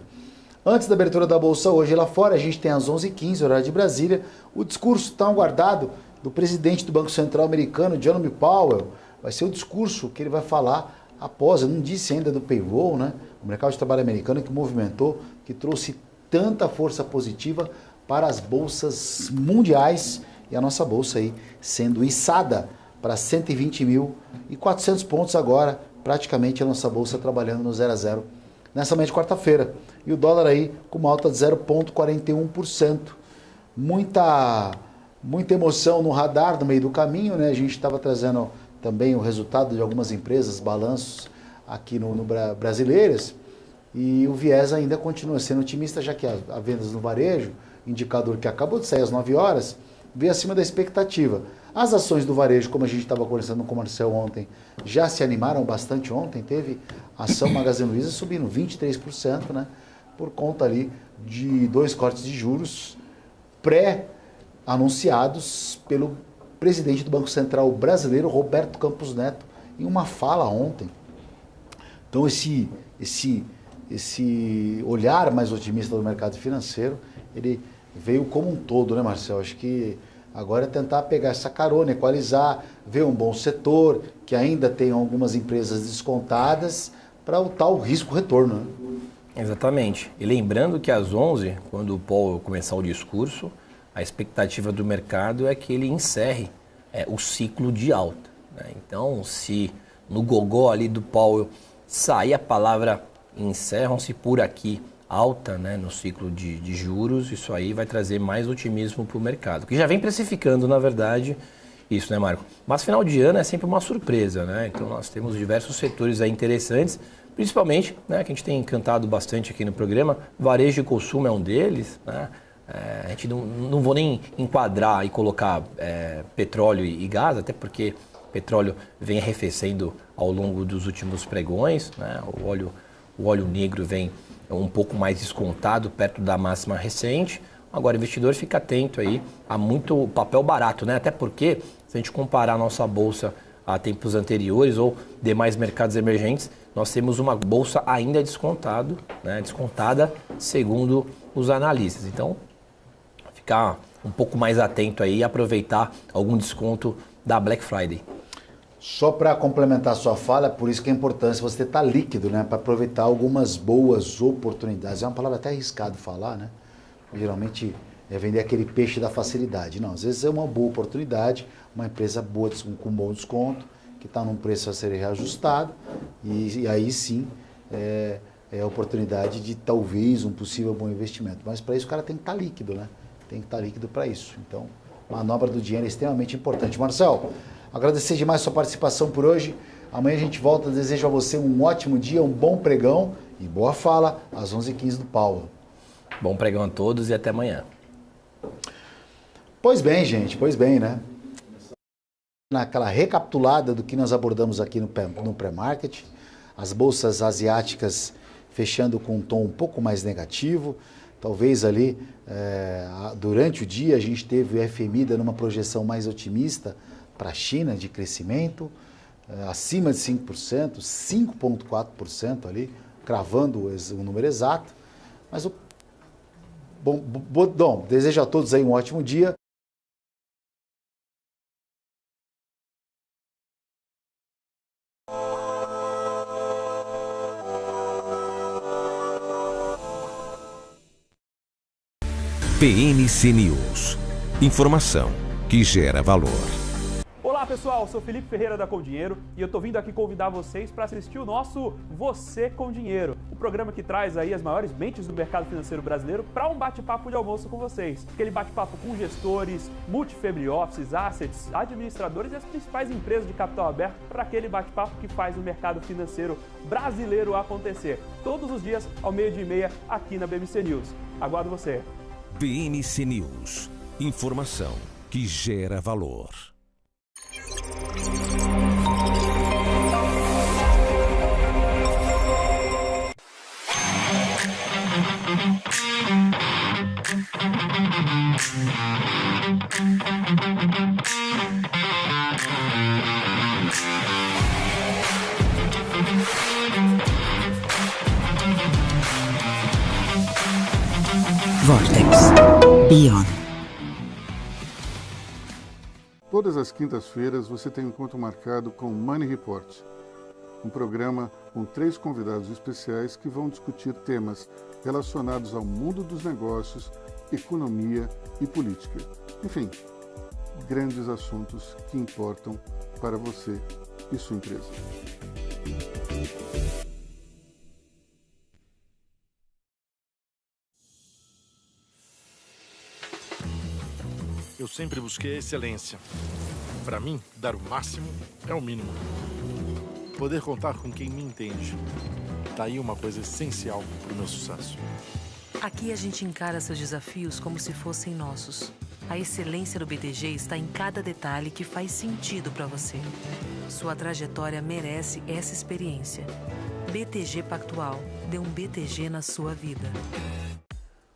Antes da abertura da Bolsa hoje lá fora, a gente tem às 11h15, horário de Brasília, o discurso tão aguardado do presidente do Banco Central americano, Jerome Powell. Vai ser o discurso que ele vai falar após, eu não disse ainda do payroll, né? O mercado de trabalho americano que movimentou, que trouxe tanta força positiva para as bolsas mundiais e a nossa bolsa aí sendo içada para 120.400 pontos agora, praticamente a nossa bolsa trabalhando no 0 a 0 nessa manhã de quarta-feira. E o dólar aí com uma alta de 0,41%. Muita emoção no radar no meio do caminho, né? A gente estava trazendo também o resultado de algumas empresas, balanços aqui no brasileiras, e o viés ainda continua sendo otimista, já que a vendas no varejo, indicador que acabou de sair às 9 horas, veio acima da expectativa. As ações do varejo, como a gente estava conversando com o Marcel ontem, já se animaram bastante ontem. Teve ação Magazine Luiza subindo 23%, né? Por conta ali de 2 cortes de juros pré-anunciados pelo presidente do Banco Central brasileiro, Roberto Campos Neto, em uma fala ontem. Então esse olhar mais otimista do mercado financeiro, ele veio como um todo, né, Marcel? Acho que agora é tentar pegar essa carona, equalizar, ver um bom setor, que ainda tem algumas empresas descontadas, para o tal risco-retorno, né? Exatamente. E lembrando que às 11, quando o Powell começar o discurso, a expectativa do mercado é que ele encerre o ciclo de alta, né? Então, se no gogó ali do Powell sair a palavra encerram-se por aqui alta, né, no ciclo de juros, isso aí vai trazer mais otimismo para o mercado, que já vem precificando, na verdade, isso, né, Marco? Mas final de ano é sempre uma surpresa, né? Então nós temos diversos setores aí interessantes, principalmente, né, que a gente tem encantado bastante aqui no programa, varejo e consumo é um deles, né? A gente não vou nem enquadrar e colocar petróleo e gás, até porque petróleo vem arrefecendo ao longo dos últimos pregões, né? O óleo negro vem um pouco mais descontado, perto da máxima recente. Agora, o investidor fica atento aí a muito papel barato, né? Até porque, se a gente comparar a nossa bolsa a tempos anteriores ou demais mercados emergentes, nós temos uma bolsa ainda descontada, segundo os analistas. Então, ficar um pouco mais atento aí e aproveitar algum desconto da Black Friday. Só para complementar a sua fala, por isso que é importante você estar líquido, né? Para aproveitar algumas boas oportunidades. É uma palavra até arriscado falar, né? Geralmente é vender aquele peixe da facilidade. Não, às vezes é uma boa oportunidade, uma empresa boa com bom desconto, que está num preço a ser reajustado, e aí sim é a oportunidade de talvez um possível bom investimento. Mas para isso o cara tem que estar líquido, né? Tem que estar líquido para isso. Então, manobra do dinheiro é extremamente importante. Marcel, agradecer demais a sua participação por hoje. Amanhã a gente volta. Desejo a você um ótimo dia, um bom pregão e boa fala às 11h15 do Paulo. Bom pregão a todos e até amanhã. Pois bem, gente, né? Naquela recapitulada do que nós abordamos aqui no pré-market, as bolsas asiáticas fechando com um tom um pouco mais negativo. Talvez ali, durante o dia, a gente teve o FMI dando uma projeção mais otimista para a China de crescimento. acima de 5%, 5,4% ali, cravando o número exato. Mas bom, desejo a todos aí um ótimo dia. PNC News. Informação que gera valor. Olá pessoal, sou Felipe Ferreira da Com Dinheiro e eu tô vindo aqui convidar vocês para assistir o nosso Você com Dinheiro, o programa que traz aí as maiores mentes do mercado financeiro brasileiro para um bate-papo de almoço com vocês. Aquele bate-papo com gestores, multifamily offices, assets, administradores e as principais empresas de capital aberto para aquele bate-papo que faz o mercado financeiro brasileiro acontecer. Todos os dias ao 12h30 aqui na BMC News. Aguardo você. PNC News. Informação que gera valor. Vortex Beyond. Todas as quintas-feiras você tem um encontro marcado com o Money Report, um programa com 3 convidados especiais que vão discutir temas relacionados ao mundo dos negócios, economia e política. Enfim, grandes assuntos que importam para você e sua empresa. Eu sempre busquei a excelência. Para mim, dar o máximo é o mínimo. Poder contar com quem me entende. Tá aí uma coisa essencial para o meu sucesso. Aqui a gente encara seus desafios como se fossem nossos. A excelência do BTG está em cada detalhe que faz sentido para você. Sua trajetória merece essa experiência. BTG Pactual. Dê um BTG na sua vida.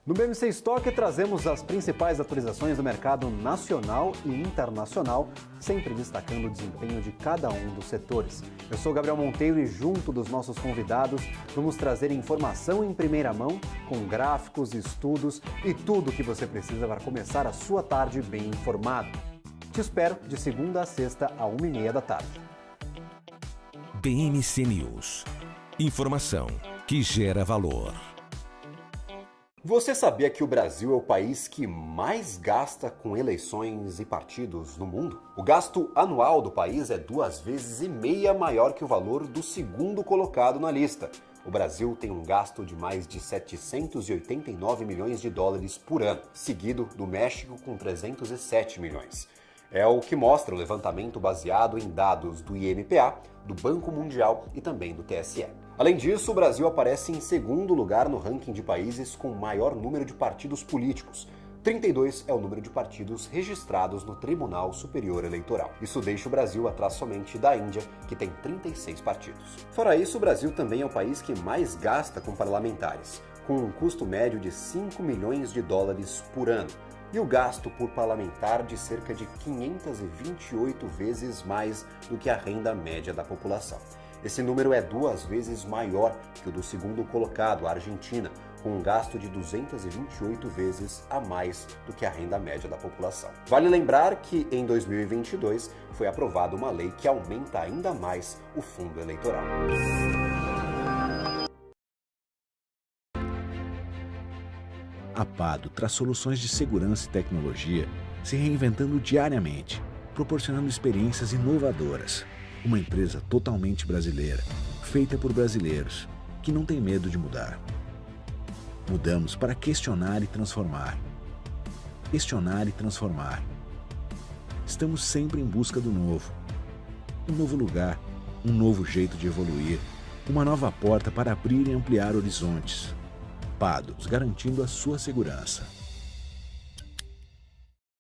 No BMC Stock trazemos as principais atualizações do mercado nacional e internacional, sempre destacando o desempenho de cada um dos setores. Eu sou Gabriel Monteiro e junto dos nossos convidados vamos trazer informação em primeira mão, com gráficos, estudos e tudo o que você precisa para começar a sua tarde bem informado. Te espero de segunda a sexta, à 1h30 da tarde. BMC News. Informação que gera valor. Você sabia que o Brasil é o país que mais gasta com eleições e partidos no mundo? O gasto anual do país é 2,5 vezes maior que o valor do segundo colocado na lista. O Brasil tem um gasto de mais de 789 milhões de dólares por ano, seguido do México com 307 milhões. É o que mostra o levantamento baseado em dados do INPA, do Banco Mundial e também do TSE. Além disso, o Brasil aparece em segundo lugar no ranking de países com maior número de partidos políticos. 32 é o número de partidos registrados no Tribunal Superior Eleitoral. Isso deixa o Brasil atrás somente da Índia, que tem 36 partidos. Fora isso, o Brasil também é o país que mais gasta com parlamentares, com um custo médio de 5 milhões de dólares por ano. E o gasto por parlamentar de cerca de 528 vezes mais do que a renda média da população. Esse número é 2 vezes maior que o do segundo colocado, a Argentina, com um gasto de 228 vezes a mais do que a renda média da população. Vale lembrar que em 2022 foi aprovada uma lei que aumenta ainda mais o fundo eleitoral. A Pado traz soluções de segurança e tecnologia, se reinventando diariamente, proporcionando experiências inovadoras. Uma empresa totalmente brasileira, feita por brasileiros, que não tem medo de mudar. Mudamos para questionar e transformar. Questionar e transformar. Estamos sempre em busca do novo. Um novo lugar, um novo jeito de evoluir, uma nova porta para abrir e ampliar horizontes. Pados, garantindo a sua segurança.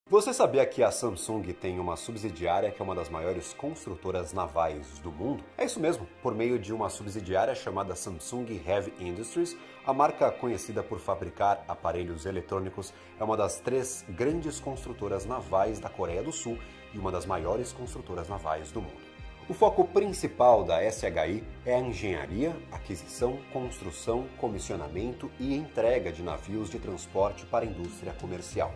Você sabia que a Samsung tem uma subsidiária que é uma das maiores construtoras navais do mundo? É isso mesmo, por meio de uma subsidiária chamada Samsung Heavy Industries, a marca conhecida por fabricar aparelhos eletrônicos é uma das 3 grandes construtoras navais da Coreia do Sul e uma das maiores construtoras navais do mundo. O foco principal da SHI é a engenharia, aquisição, construção, comissionamento e entrega de navios de transporte para a indústria comercial.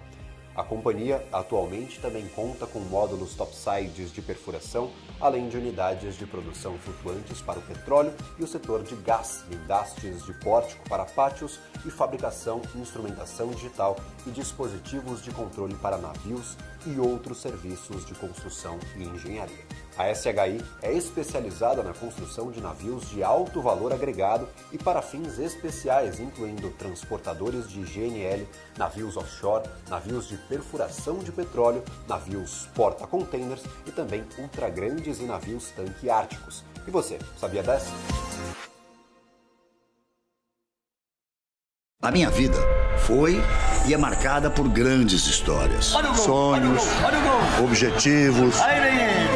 A companhia atualmente também conta com módulos topsides de perfuração, além de unidades de produção flutuantes para o petróleo e o setor de gás, guindastes de pórtico para pátios e fabricação, instrumentação digital e dispositivos de controle para navios e outros serviços de construção e engenharia. A SHI é especializada na construção de navios de alto valor agregado e para fins especiais, incluindo transportadores de GNL, navios offshore, navios de perfuração de petróleo, navios porta-containers e também ultragrandes e navios tanque árticos. E você, sabia dessa? A minha vida foi e é marcada por grandes histórias, sonhos, objetivos,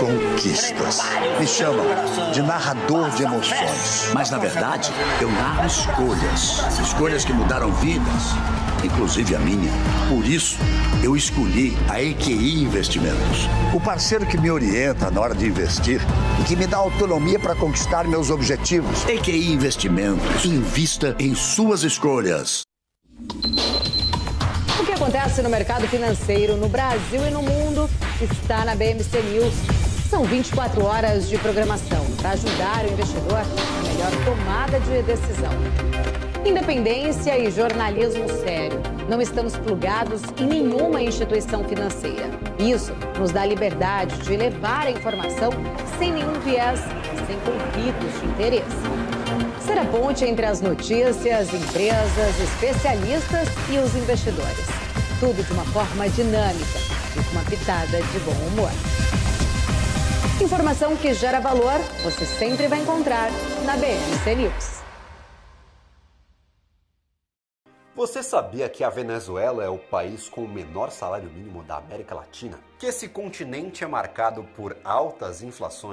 conquistas. Me chamam de narrador de emoções. Mas, na verdade, eu narro escolhas que mudaram vidas, inclusive a minha. Por isso, eu escolhi a EQI Investimentos, o parceiro que me orienta na hora de investir e que me dá autonomia para conquistar meus objetivos. EQI Investimentos. Invista em suas escolhas. O que acontece no mercado financeiro no Brasil e no mundo está na BMC News. São 24 horas de programação para ajudar o investidor na melhor tomada de decisão. Independência e jornalismo sério. Não estamos plugados em nenhuma instituição financeira. Isso nos dá liberdade de levar a informação sem nenhum viés e sem conflitos de interesse. Ser a ponte entre as notícias, empresas, especialistas e os investidores. Tudo de uma forma dinâmica e com uma pitada de bom humor. Informação que gera valor, você sempre vai encontrar na BMC News. Você sabia que a Venezuela é o país com o menor salário mínimo da América Latina? Que esse continente é marcado por altas inflações